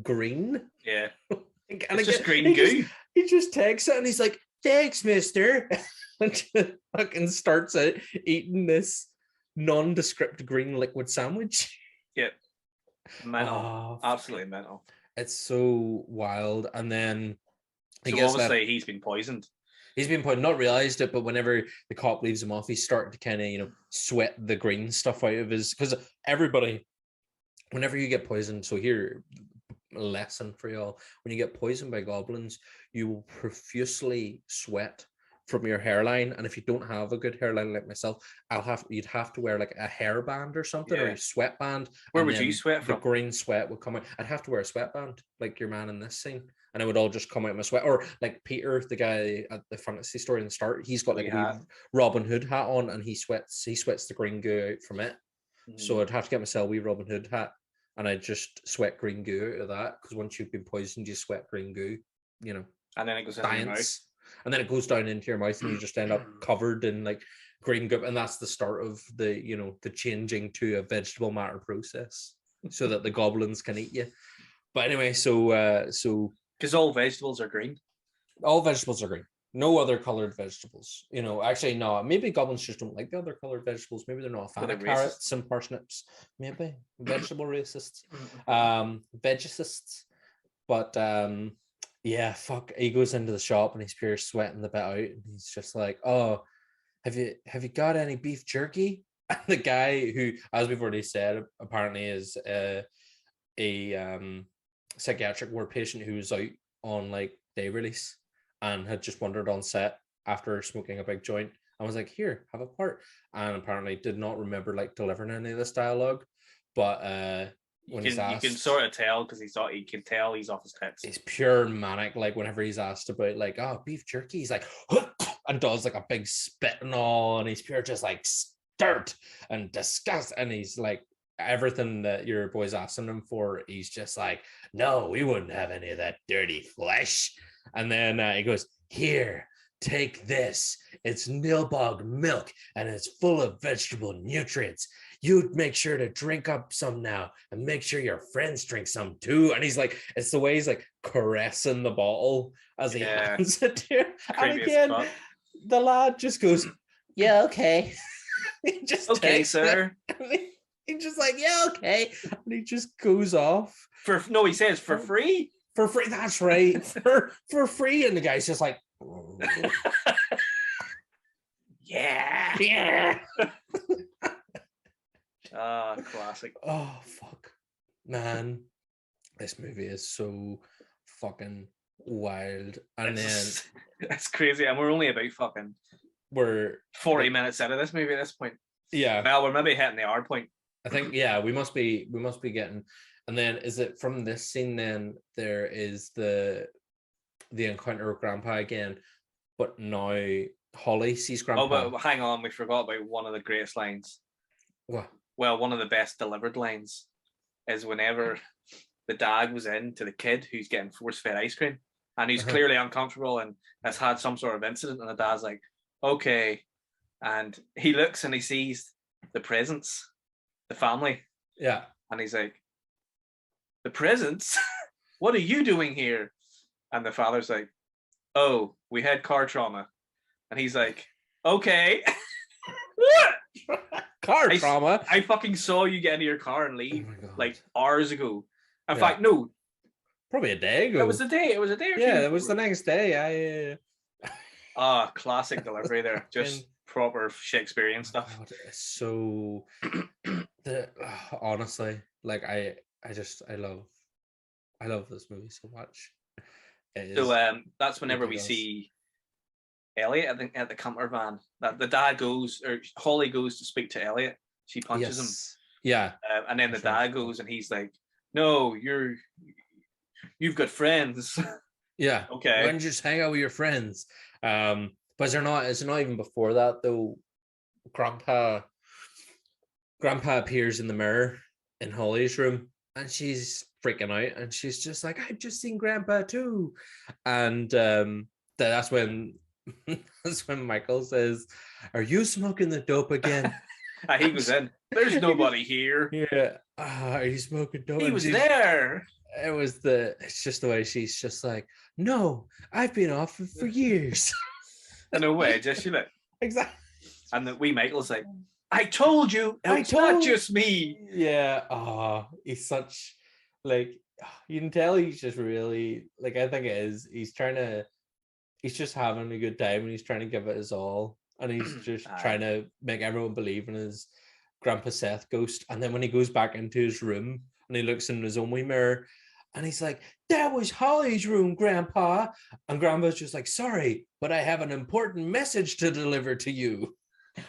green. Yeah. And it's just green goo. He just takes it and he's like, thanks, mister. And just fucking starts it eating this nondescript green liquid sandwich. Yep. Mental. Absolutely mental. It's so wild. And then so obviously he's been poisoned. He's been not realized it, but whenever the cop leaves him off, he's starting to kind of, sweat the green stuff out of his, because everybody, whenever you get poisoned, so here, a lesson for y'all, when you get poisoned by goblins, you will profusely sweat from your hairline. And if you don't have a good hairline like myself, you'd have to wear like a hairband or something, or a sweatband. Where would you sweat from? The green sweat would come out. I'd have to wear a sweatband, like your man in this scene. And it would all just come out of my sweat. Or like Peter, the guy at the fantasy store in the start, he's got like a Robin Hood hat on, and he sweats the green goo out from it. So I'd have to get myself a wee Robin Hood hat, and I'd just sweat green goo out of that, because once you've been poisoned, you sweat green goo. you know, and then it goes into your mouth. And then it goes down into your mouth and you just end up covered in like green goop. And that's the start of the, you know, the changing to a vegetable matter process so that the goblins can eat you. But anyway, so because all vegetables are green. All vegetables are green. No other colored vegetables. You know, actually, no. Maybe goblins just don't like the other colored vegetables. Maybe they're not a fan of carrots and parsnips. Maybe vegetable racists, vegicists. But yeah, fuck. He goes into the shop and he's pure sweating the bit out, and he's just like, "Oh, have you got any beef jerky?" And the guy who, as we've already said, apparently is a psychiatric ward patient who was out on like day release and had just wandered on set after smoking a big joint and was like, "Here, have a part," and apparently did not remember like delivering any of this dialogue. But when he's asked, you can sort of tell because he can tell he's off his tits. He's pure manic. Like whenever he's asked about like, "Oh, beef jerky," he's like and does like a big spit and all, and he's pure just like dirt and disgust, and he's like everything that your boy's asking him for, he's just like, "No, we wouldn't have any of that dirty flesh." And then he goes, "Here, take this. It's Nilbog milk and it's full of vegetable nutrients. You make sure to drink up some now and make sure your friends drink some too." And he's like, it's the way he's like caressing the bottle as he hands it to him. And again, the lad just goes, "Yeah, okay." He just okay, sir. He's just like, "Yeah, okay." And he just goes off. He says for free. For free, that's right. For free. And the guy's just like, yeah. Classic. Oh, fuck. Man, this movie is so fucking wild. And it's crazy. And we're only about we're 40 minutes out of this movie at this point. Yeah. Well, we're maybe hitting the hour point. I think, yeah, we must be getting. And then is it from this scene then there is the encounter with Grandpa again, but now Holly sees Grandpa. Oh, but hang on, we forgot about one of the greatest lines. What? Well, one of the best delivered lines is whenever the dad was in to the kid who's getting force-fed ice cream and he's clearly uncomfortable and has had some sort of incident, and the dad's like, "Okay." And he looks and he sees the presents, the family. Yeah. And he's like, "The presents? What are you doing here?" And the father's like, "Oh, we had car trauma." And he's like, "Okay." What? Car trauma? I fucking saw you get into your car and leave like hours ago. In fact, no. Probably a day ago. It was a day. It was a day or two. Yeah, it was the next day. Classic delivery there. Just proper Shakespearean stuff. God, so honestly, like I love this movie so much. So that's whenever we see Elliot at the camper van. That the dad goes, or Holly goes to speak to Elliot. She punches him. Yeah. And then the dad goes and he's like, "No, you've got friends." Yeah. Okay. Why don't you just hang out with your friends? But is it not even before that though? Grandpa appears in the mirror in Holly's room and she's freaking out and she's just like, "I've just seen Grandpa too." And that's when Michael says, "Are you smoking the dope again?" He goes in, "There's nobody here." Yeah. Are you smoking dope? He was there. It's just the way she's just like, "No, I've been off for years." No way, just you look. Exactly. And the wee Michael's like, "I told you, it's not just me." Yeah. He's such like, you can tell he's just really like, I think it is. He's just having a good time and he's trying to give it his all. And he's just trying to make everyone believe in his Grandpa Seth ghost. And then when he goes back into his room and he looks in his own wee mirror and he's like, "That was Holly's room, Grandpa." And Grandpa's just like, "Sorry, but I have an important message to deliver to you."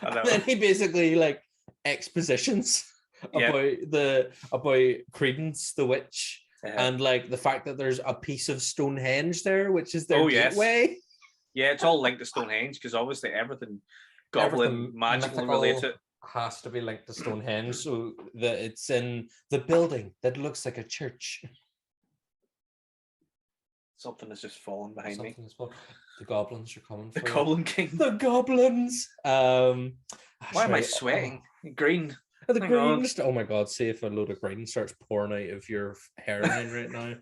And then he basically like expositions about Credence the witch and like the fact that there's a piece of Stonehenge there, which is their gateway. Yeah, it's all linked to Stonehenge because obviously everything goblin magical related has to be linked to Stonehenge, so that it's in the building that looks like a church. Something has just fallen behind me. The goblins are coming for the Goblin King. The goblins. Why am I sweating? Green. The green. Oh my god, see if a load of green starts pouring out of your hairline right now.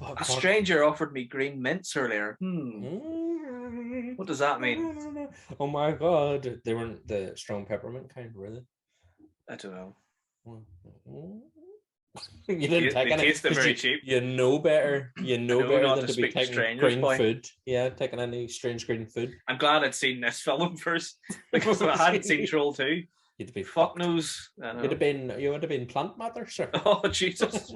A stranger offered me green mints earlier. What does that mean? Oh my god. They weren't the strong peppermint kind, were they? I don't know. You didn't take it. They tasted very cheap. You know better. You know better than to be taking green boy. food. Yeah, taking any strange green food. I'm glad I'd seen this film first. Because if I hadn't seen Troll 2, you'd be fuck knows. You would have been plant matter, sir. Oh Jesus.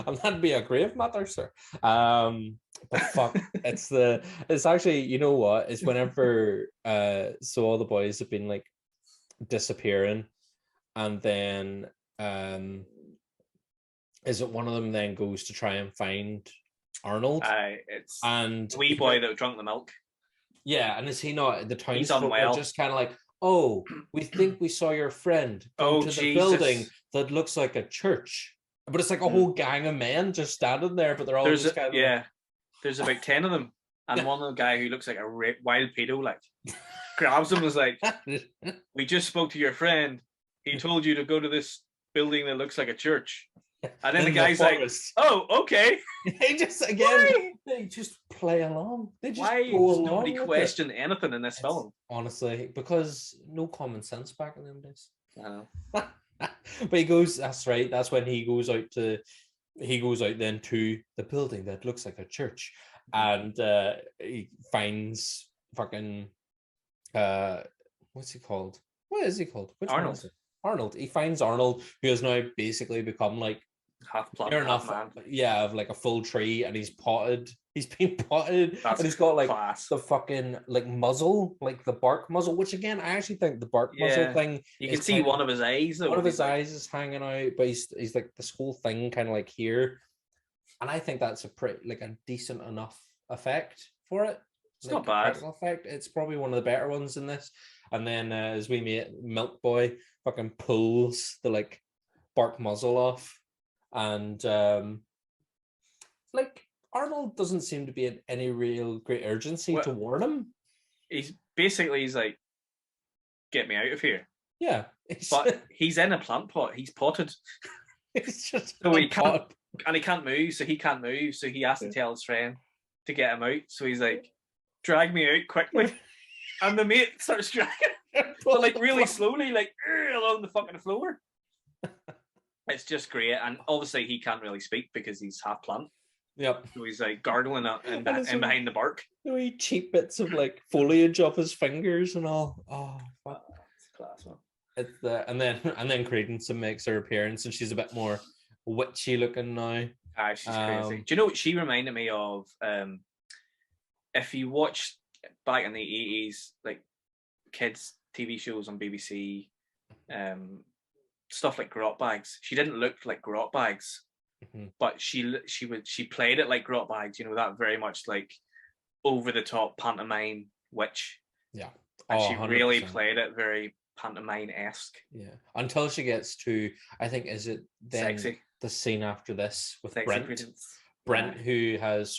And that'd be a grave matter, sir. But fuck, it's actually, you know what? It's whenever so all the boys have been like disappearing, and then is it one of them then goes to try and find Arnold? It's and the wee boy that drunk the milk. Yeah, and is he not the He's unwell. Just kind of like, oh, we think we saw your friend go to the building that looks like a church, but it's like a whole gang of men just standing there, but they're all just kind of There's about 10 of them, and one of the guy who looks like a wild pedo like grabs him and is like, "We just spoke to your friend. He told you to go to this building that looks like a church." And then the guy's like, "Oh, okay." They just they just play along. They just why go does along nobody question anything in this film? Honestly, because no common sense back in them days. I know. But he goes. That's right. That's when he goes out then to the building that looks like a church, and he finds fucking what's he called? What is he called? Which Arnold. One is it? Arnold. He finds Arnold, who has now basically become like half plant, half man. Yeah, of like a full tree, and he's potted. He's been potted, and he's got like class. The fucking like muzzle, like the bark muzzle. Which again, I actually think the bark muzzle thing. You can see one of his eyes. One of his eyes is hanging out, but he's like this whole thing kind of like here, and I think that's a decent enough effect for it. It's not bad. Effect. It's probably one of the better ones in this. And then as we meet Milk Boy, fucking pulls the like bark muzzle off, and like Arnold doesn't seem to be in any real great urgency to warn him. He's like, "Get me out of here." Yeah, but he's in a plant pot. He's potted. He's just so he can't, and he can't move. So he can't move. So he has to tell his friend to get him out. So he's like, "Drag me out quickly." And the mate starts dragging, but like really slowly, like along the fucking floor. It's just great, and obviously he can't really speak because he's half plant. Yep. So he's like gargling up and behind the bark. The wee cheap bits of like foliage off his fingers and all. Oh, fuck. It's a class one. It's and then Credence makes her appearance, and she's a bit more witchy looking now. She's crazy. Do you know what she reminded me of? If you watch back in the 80s, like kids TV shows on BBC, stuff like Grot Bags. She didn't look like Grot Bags, but she played it like Grot Bags. You know, that very much like over the top pantomime witch. Yeah, and she 100%. Really played it very pantomime-esque. Yeah, until she gets to, I think, is it then Sexy. The scene after this with Sexy Brent, who has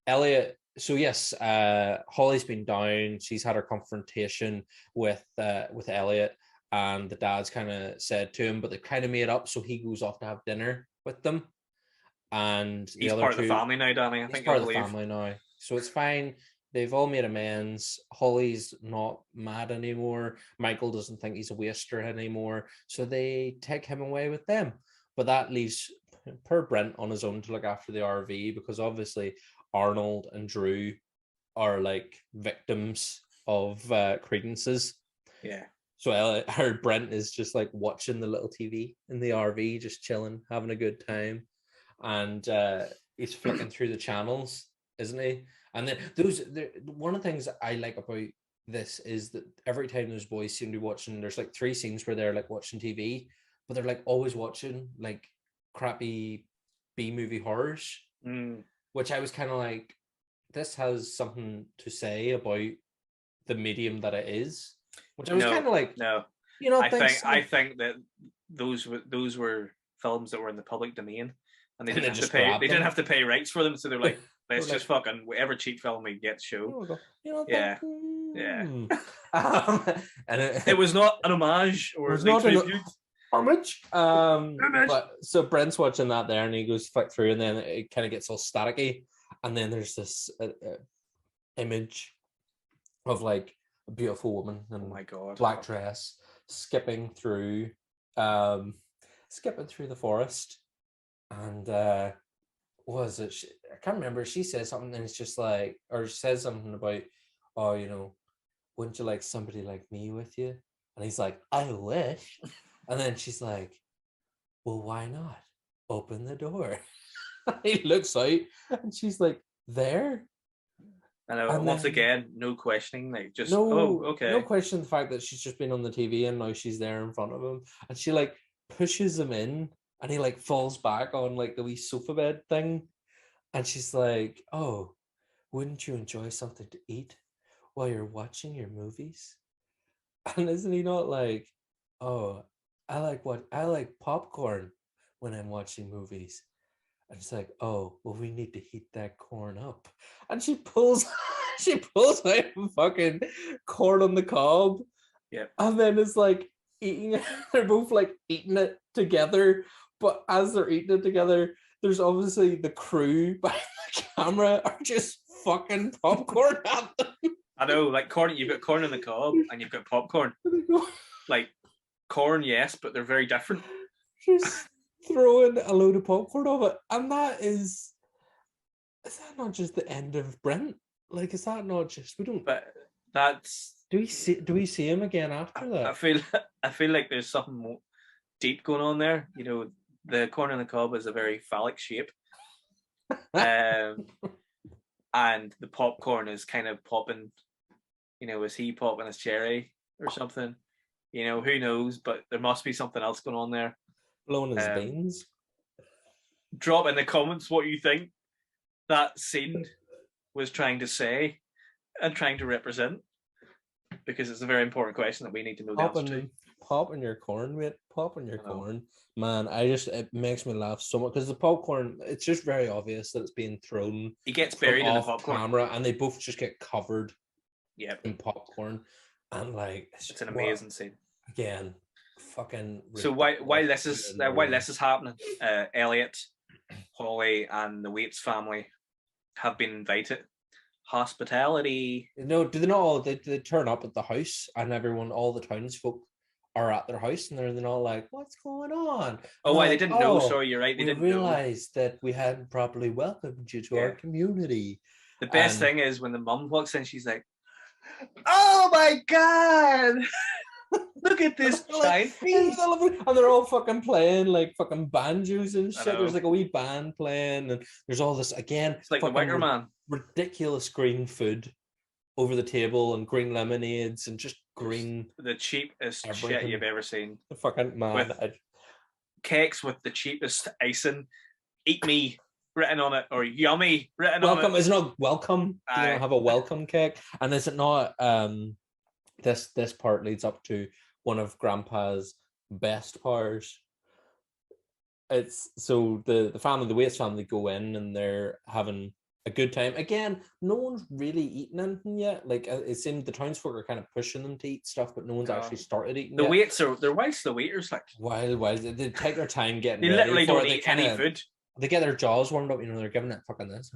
Elliot. So yes, Holly's been down. She's had her confrontation with Elliot, and the dad's kind of said to him, but they kind of made up. So he goes off to have dinner with them, and he's part of the family now, Danny. I think part of the family now, so it's fine. They've all made amends. Holly's not mad anymore. Michael doesn't think he's a waster anymore, so they take him away with them. But that leaves poor Brent on his own to look after the RV, because obviously Arnold and Drew are like victims of Credence's. Yeah. So Brent is just like watching the little TV in the RV, just chilling, having a good time, and he's flicking through the channels, isn't he? And then one of the things that I like about this is that every time those boys seem to be watching, there's like 3 scenes where they're like watching TV, but they're like always watching like crappy B-movie horrors. Which I was kind of like, this has something to say about the medium that it is. Which I was kind of like, no, you know, I think that those were films that were in the public domain, and they didn't have to pay. They didn't have to pay rights for them, so they're like, let's just fucking whatever cheap film we get show. Yeah. And it was not an homage or it was not an homage. But so Brent's watching that there, and he goes flick through, and then it kind of gets all staticky, and then there's this image of like a beautiful woman in black dress skipping through the forest, and what was it? I can't remember. She says something, and it's just like, or she says something about, oh, you know, wouldn't you like somebody like me with you? And he's like, I wish. And then she's like, well, why not? Open the door. He looks out, and she's like, there. And once again, no questioning, like just okay. No question the fact that she's just been on the TV and now she's there in front of him, and she like pushes him in, and he like falls back on like the wee sofa bed thing, and she's like, oh, wouldn't you enjoy something to eat while you're watching your movies? And isn't he not like, oh, I like popcorn when I'm watching movies. And it's like, oh, well, we need to heat that corn up. And she pulls out fucking corn on the cob. Yeah. And then it's like eating it. They're both like eating it together. But as they're eating it together, there's obviously the crew behind the camera are just fucking popcorn at them. I know, like corn, you've got corn on the cob and you've got popcorn. Like corn, yes, but they're very different. Just throwing a load of popcorn of it, and is that not just the end of Brent? Like, is that not just we don't? But that's do we see him again after that? I feel like there's something more deep going on there. You know, the corn on the cob is a very phallic shape, and the popcorn is kind of popping. You know, is he popping his cherry or something? You know, who knows? But there must be something else going on there. Blowing his beans. Drop in the comments what you think that scene was trying to say and trying to represent, because it's a very important question that we need to know the answer to. Pop in your corn, mate. Pop in your corn. Man, it makes me laugh so much because the popcorn, it's just very obvious that it's being thrown. He gets buried in the popcorn camera, and they both just get covered in popcorn. And like, it's an amazing scene. Again, fucking. So while this is happening, Elliot, Holly, and the Waits family have been invited. Hospitality. No, do they not all? They turn up at the house, and all the townsfolk are at their house, and they're all like, "What's going on?" Oh, why they didn't know? Sorry, you're right. They didn't realize that we hadn't properly welcomed you to our community. The best thing is when the mum walks in, she's like, "Oh my god! Look at this giant piece!" And they're all fucking playing like fucking banjos and shit. There's like a wee band playing, and there's all this again. It's like the Wicker Man. Ridiculous green food over the table, and green lemonades, and just green. The cheapest shit you've ever seen. The fucking man. Cakes with the cheapest icing. Eat me written on it, or yummy written welcome, on it. It's not welcome. You don't have a welcome cake. And is it not this part leads up to one of Grandpa's best powers. It's so the family, the Waits family, go in and they're having a good time. Again, no one's really eaten anything yet. Like it seemed the townsfolk are kind of pushing them to eat stuff, but no one's actually started eating. The Waits are they're whilst the waiters like while they take their time getting. They literally don't eat any food. They get their jaws warmed up, you know. They're giving it fucking this,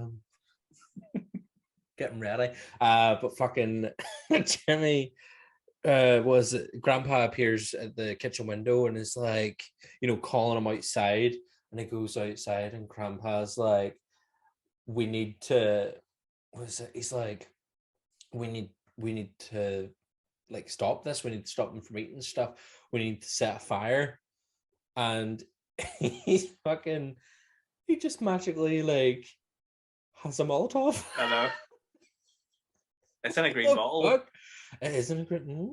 getting ready. But fucking Jimmy, was Grandpa appears at the kitchen window and is like, you know, calling him outside, and he goes outside, and Grandpa's like, we need to. What is it? He's like, we need to like stop this. We need to stop them from eating stuff. We need to set a fire, and he's fucking. He just magically like has a Molotov. I know. It's in a green bottle. Fuck? It is in a green.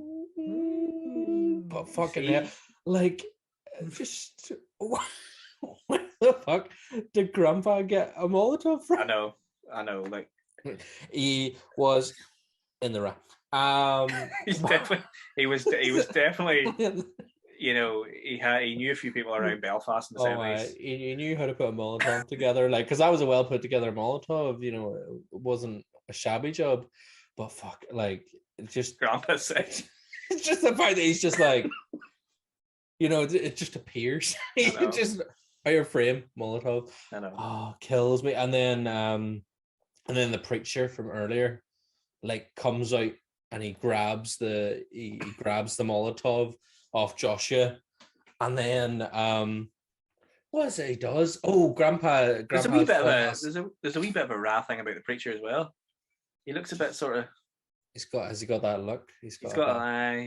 But fucking hell, like, just where the fuck did Grandpa get a Molotov from? I know. Like he was in the rack. He was definitely. you know, he knew a few people around Belfast in the 70s. He knew how to put a Molotov together, like, because that was a well put together Molotov. You know, it wasn't a shabby job, but fuck, like, it's just Grandpa said. It's just the fact that he's just like, you know, it just appears. He just out of frame Molotov. I know. Oh, kills me. And then the preacher from earlier, like, comes out and he grabs the Molotov off Joshua, and then what is it he does? Oh, Grandpa. There's a wee bit of a wrath thing about the preacher as well. He looks a bit sort of. Has he got that look? He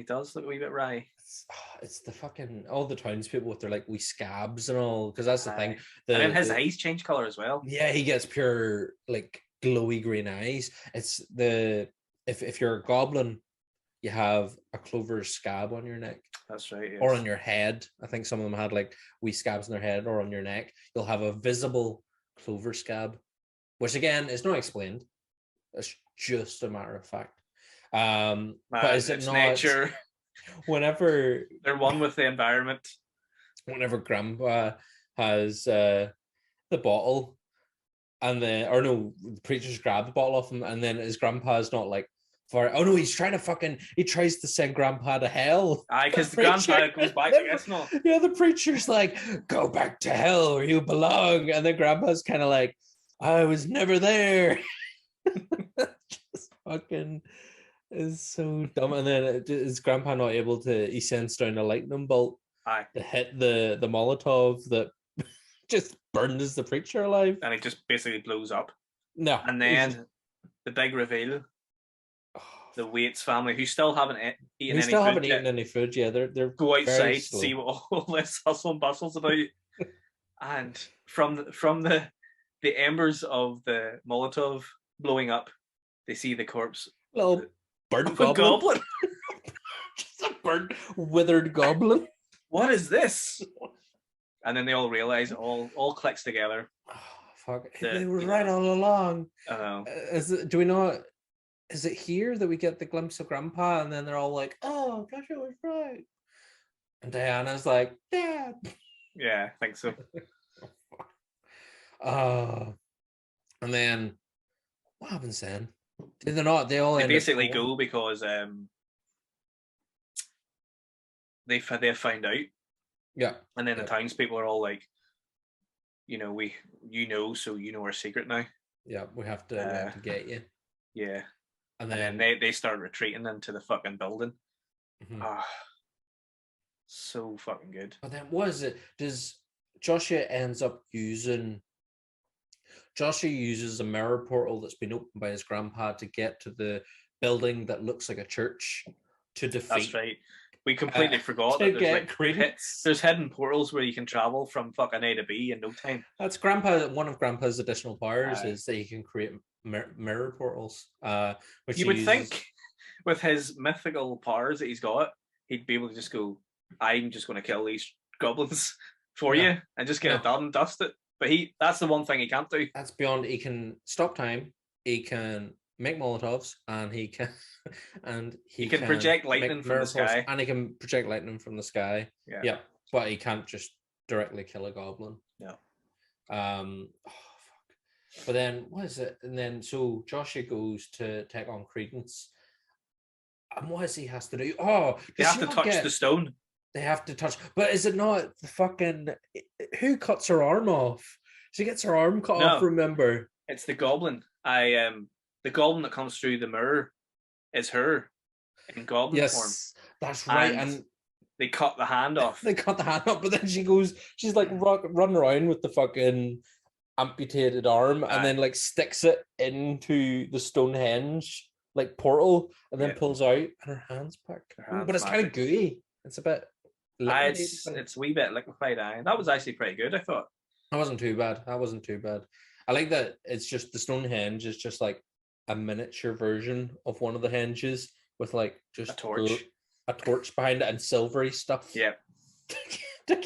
does look a wee bit wry. It's the fucking all the townspeople with their like wee scabs and all, because that's the thing. And then his eyes change color as well. Yeah, he gets pure like glowy green eyes. It's if you're a goblin, you have a clover scab on your neck. That's right. Yes. Or on your head. I think some of them had like wee scabs on their head, or on your neck. You'll have a visible clover scab, which again is not explained. It's just a matter of fact. But is it not nature? Whenever they're one with the environment. Whenever Grandpa has the bottle, and the preachers grab the bottle off him, and then his grandpa's not like he's he tries to send Grandpa to hell. Aye, because the Grandpa goes back to guess not. Yeah, the preacher's like, go back to hell where you belong, and then Grandpa's kind of like, I was never there. Just fucking is so dumb. And then is Grandpa not able to? He sends down a lightning bolt to hit the Molotov that just burns the preacher alive, and it just basically blows up. No, and then the big reveal: the Waits family, who still haven't eaten any food. Yeah, they're go outside, see what all this hustle and bustle's about, and from the embers of the Molotov blowing up, they see the corpse. Little burnt goblin. Just a burnt, withered goblin. What is this? And then they all realize it all clicks together. Oh, fuck. They were right all along. I know. Do we know? Is it here that we get the glimpse of Grandpa, and then they're all like, "Oh, gosh, it was right," and Diana's like, "Dad." Yeah, I think so. And then what happens then? They're not. They all basically go because they found out. Yeah. And then the townspeople are all like, so you know our secret now. Yeah, we have to get you. Yeah. And then they start retreating into the fucking building. Mm-hmm. So fucking good. But then what is it? Joshua uses a mirror portal that's been opened by his grandpa to get to the building that looks like a church to defeat. That's right. We completely forgot that there's hidden portals where you can travel from fucking A to B in no time. That's one of Grandpa's additional powers is that he can create mirror portals. Which you would think with his mythical powers that he's got, he'd be able to just go, I'm just going to kill these goblins for you and just get it done and dust it. But that's the one thing he can't do. That's beyond. He can stop time. He can make Molotovs, and he can project lightning from the sky. And he can project lightning from the sky. Yeah. But he can't just directly kill a goblin. No. Fuck. But then what is it? And then so Joshua goes to take on Credence. And what is he has to do? Oh, they have to touch the stone. They have to touch, but is it not the fucking who cuts her arm off? She gets her arm cut off. Remember, it's the goblin. The goblin that comes through the mirror is her in goblin form. That's right. And they cut the hand off. They cut the hand off, but then she's like running around with the fucking amputated arm, and then like sticks it into the Stonehenge like portal, and then pulls out, and her hand's back. But it's kind of gooey. It's a bit. It's a wee bit liquefied iron. That was actually pretty good, I thought. That wasn't too bad. I like that it's just the Stonehenge is just like a miniature version of one of the henges with like just a torch behind it and silvery stuff. Yeah.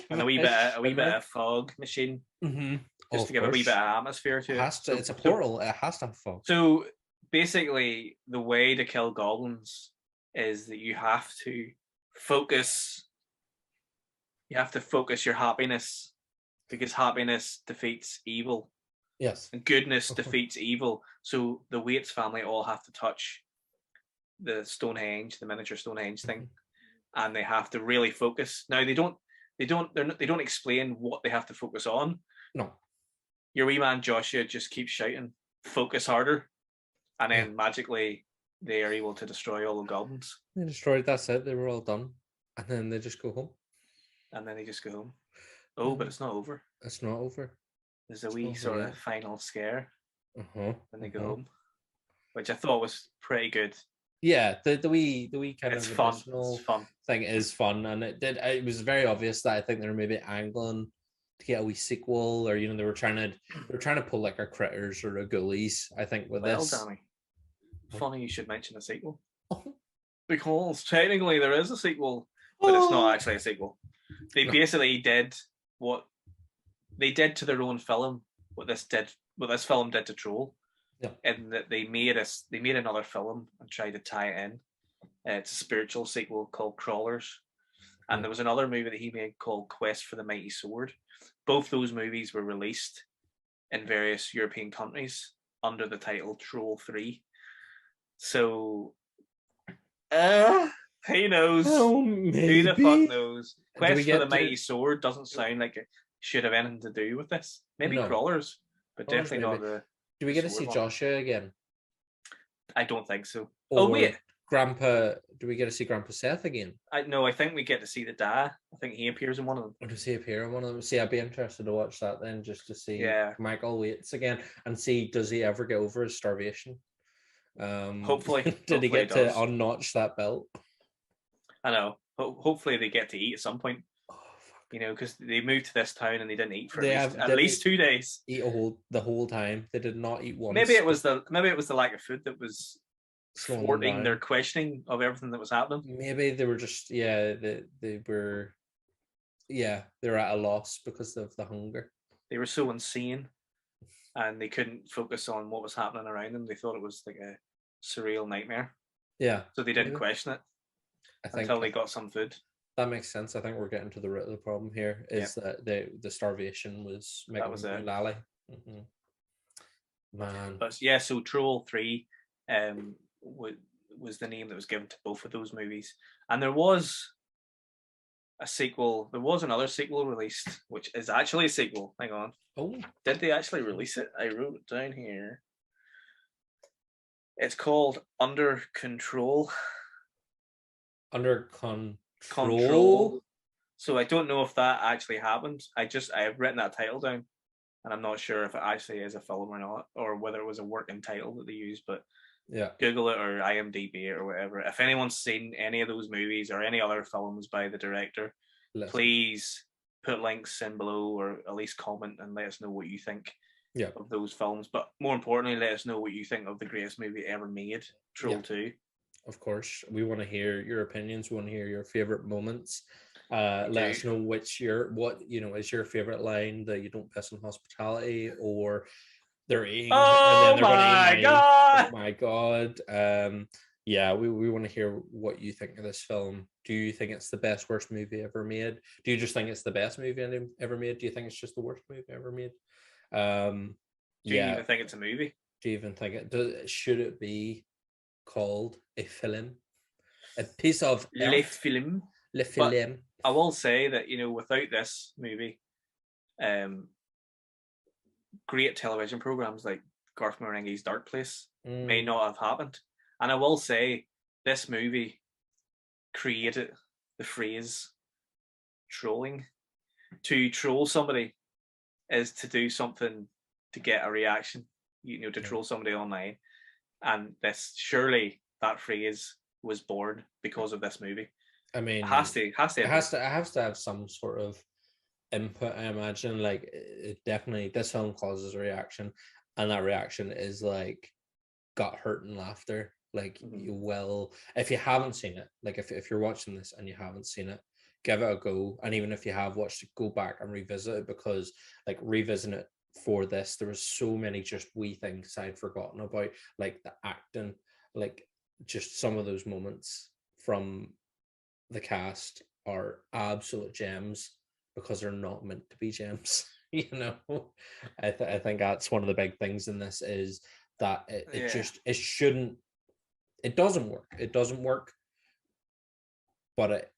And a wee bit of fog machine. Mm-hmm. Just to give a wee bit of atmosphere to it. It's a portal. It has to have fog. So basically, the way to kill goblins is that you have to focus you have to focus your happiness, because happiness defeats evil. Yes. And goodness defeats evil. So the Waits family all have to touch the Stonehenge, the miniature Stonehenge thing, and they have to really focus. Now they don't explain what they have to focus on. No. Your wee man Joshua just keeps shouting, "Focus harder," and then magically they are able to destroy all the goblins. They destroyed. That's it. They were all done, and then they just go home. And then they just go home. Oh, but it's not over. It's not over. There's a wee sort of final scare when they go home, which I thought was pretty good. Yeah, the wee kind it's of fun. additional It's fun. thing is fun, and it was very obvious that I think they were maybe angling to get a wee sequel, or they were trying to pull like a Critters or a Ghoulies. I think with this. Danny, funny you should mention a sequel, because technically there is a sequel, but it's not actually a sequel. They basically did what they did to their own film, what this film did to Troll. Yeah. And that they made another film and tried to tie it in. It's a spiritual sequel called Crawlers. And there was another movie that he made called Quest for the Mighty Sword. Both those movies were released in various European countries under the title Troll 3. So who knows? Oh, who the fuck knows? Quest for the Mighty Sword doesn't sound like it should have anything to do with this. Maybe Crawlers, but definitely not the. Do we get to see Joshua again? I don't think so. Or wait, Grandpa. Do we get to see Grandpa Seth again? No, I think we get to see the dad. I think he appears in one of them. Or does he appear in one of them? See, I'd be interested to watch that then, just to see Michael Waits again and see does he ever get over his starvation. Hopefully, did he get to unnotch that belt? I know. Hopefully, they get to eat at some point. Because they moved to this town and they didn't eat for at least 2 days. Eat the whole time. They did not eat once. Maybe it was the lack of food that was thwarting their questioning of everything that was happening. Maybe they were just they were at a loss because of the hunger. They were so insane, and they couldn't focus on what was happening around them. They thought it was like a surreal nightmare. Yeah. So they didn't question it until they got some food. That makes sense. I think we're getting to the root of the problem here. Is that the starvation was making them lally. Man, but so Troll 3 was the name that was given to both of those movies, and there was a sequel. There was another sequel released, which is actually a sequel. Hang on. Oh, did they actually release it? I wrote it down here. It's called Under Control. Under Control. So I don't know if that actually happened. I've written that title down, and I'm not sure if it actually is a film or not, or whether it was a working title that they used. But Google it or IMDb it or whatever. If anyone's seen any of those movies or any other films by the director, please put links in below, or at least comment and let us know what you think of those films. But more importantly, let us know what you think of the greatest movie ever made, Troll 2. Of course, we want to hear your opinions. We want to hear your favorite moments. Let us know what is your favorite line that you don't piss on hospitality, or they're eating. Oh my god! Oh my god! We want to hear what you think of this film. Do you think it's the best, worst movie ever made? Do you just think it's the best movie ever made? Do you think it's just the worst movie ever made? Do you even think it's a movie? Do you even think should it be called a film, a piece of le film? But I will say that without this movie, great television programs like Garth Marenghi's Dark Place may not have happened. And I will say this movie created the phrase trolling. To troll somebody is to do something to get a reaction, to troll somebody online. And surely that phrase was born because of this movie. I mean, it has to have some sort of input, I imagine. Like, it definitely, this film causes a reaction, and that reaction is like gut hurt and laughter. Like, you will, if you haven't seen it, like if you're watching this and you haven't seen it, give it a go. And even if you have watched it, go back and revisit it, because like revisiting it for this, there was so many just wee things I'd forgotten about, like the acting, like just some of those moments from the cast are absolute gems. because they're not meant to be gems. You know, I think that's one of the big things in this is that it shouldn't. It doesn't work. It doesn't work. But it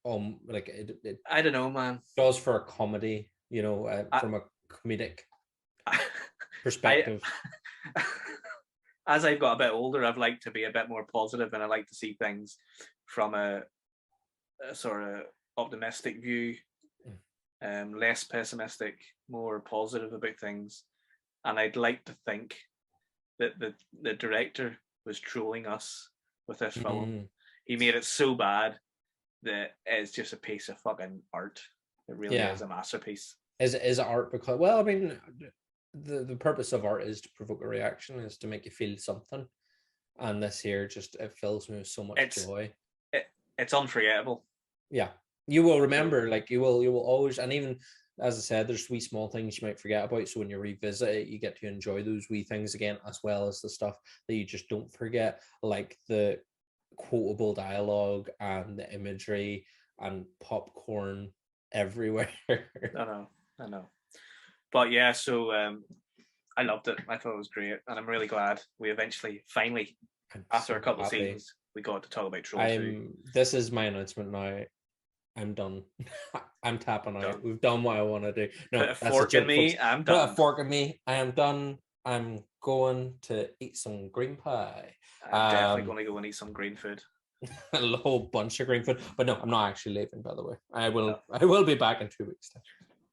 I don't know, man. Does for a comedy, you know, from a comedic perspective. As I've got a bit older, I've liked to be a bit more positive, and I like to see things from a sort of optimistic view, less pessimistic, more positive about things. And I'd like to think that the director was trolling us with this film. He made it so bad that it's just a piece of fucking art. It really is a masterpiece. Is it art? Because, well, I mean, the purpose of art is to provoke a reaction, is to make you feel something. And this here just, it fills me with so much joy. It's unforgettable. Yeah, you will remember, like you will always, and even as I said, there's wee small things you might forget about. So when you revisit it, you get to enjoy those wee things again, as well as the stuff that you just don't forget, like the quotable dialogue and the imagery and popcorn everywhere. I know. But yeah, so I loved it. I thought it was great, and I'm really glad we eventually, finally, after a couple of seasons, we got to talk about Troll 2. This is my announcement now. I'm done. I'm tapping out. We've done what I want to do. No, put a fork in me. I'm done. Put a fork in me. I am done. I'm going to eat some green pie. I'm definitely going to go and eat some green food. A whole bunch of green food. But no, I'm not actually leaving, by the way. I will be back in 2 weeks'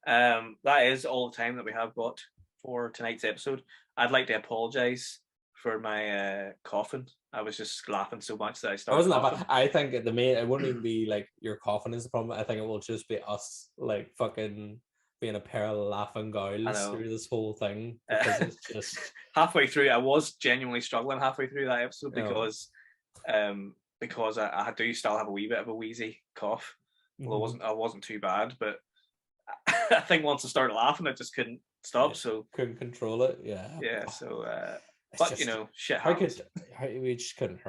time. That is all the time that we have got for tonight's episode. I'd like to apologize for my coughing. I was just laughing so much that I started coughing. I think it wouldn't even be like your coughing is the problem. I think it will just be us like fucking being a pair of laughing gowls through this whole thing, because it's just halfway through. I was genuinely struggling halfway through that episode because I do still have a wee bit of a wheezy cough. Well, I wasn't too bad, but I think once I started laughing, I just couldn't stop. So couldn't control it. Yeah. So. But just, shit happens. We just couldn't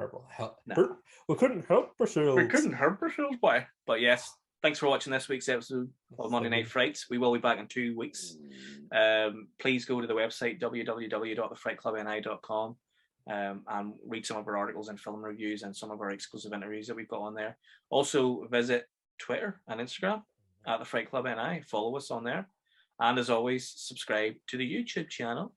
we couldn't help ourselves. We couldn't help ourselves, boy. But yes, thanks for watching this week's episode of Monday Night Frights. We will be back in 2 weeks. Please go to the website www.thefrightclubni.com and read some of our articles and film reviews and some of our exclusive interviews that we've got on there. Also visit Twitter and Instagram at the Fright Club NI. Follow us on there, and as always, subscribe to the YouTube channel.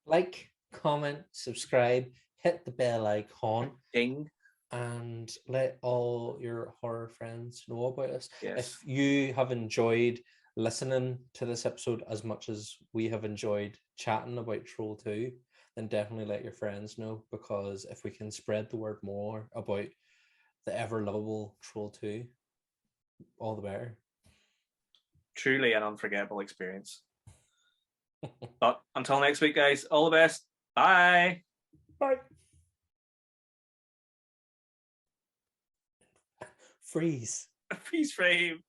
Like, comment, subscribe, hit the bell icon, ding, and let all your horror friends know about us. Yes. If you have enjoyed listening to this episode as much as we have enjoyed chatting about Troll 2, then definitely let your friends know, because if we can spread the word more about the ever lovable Troll 2, all the better. Truly an unforgettable experience. But until next week, guys, all the best. Bye. Bye. Freeze. Freeze frame.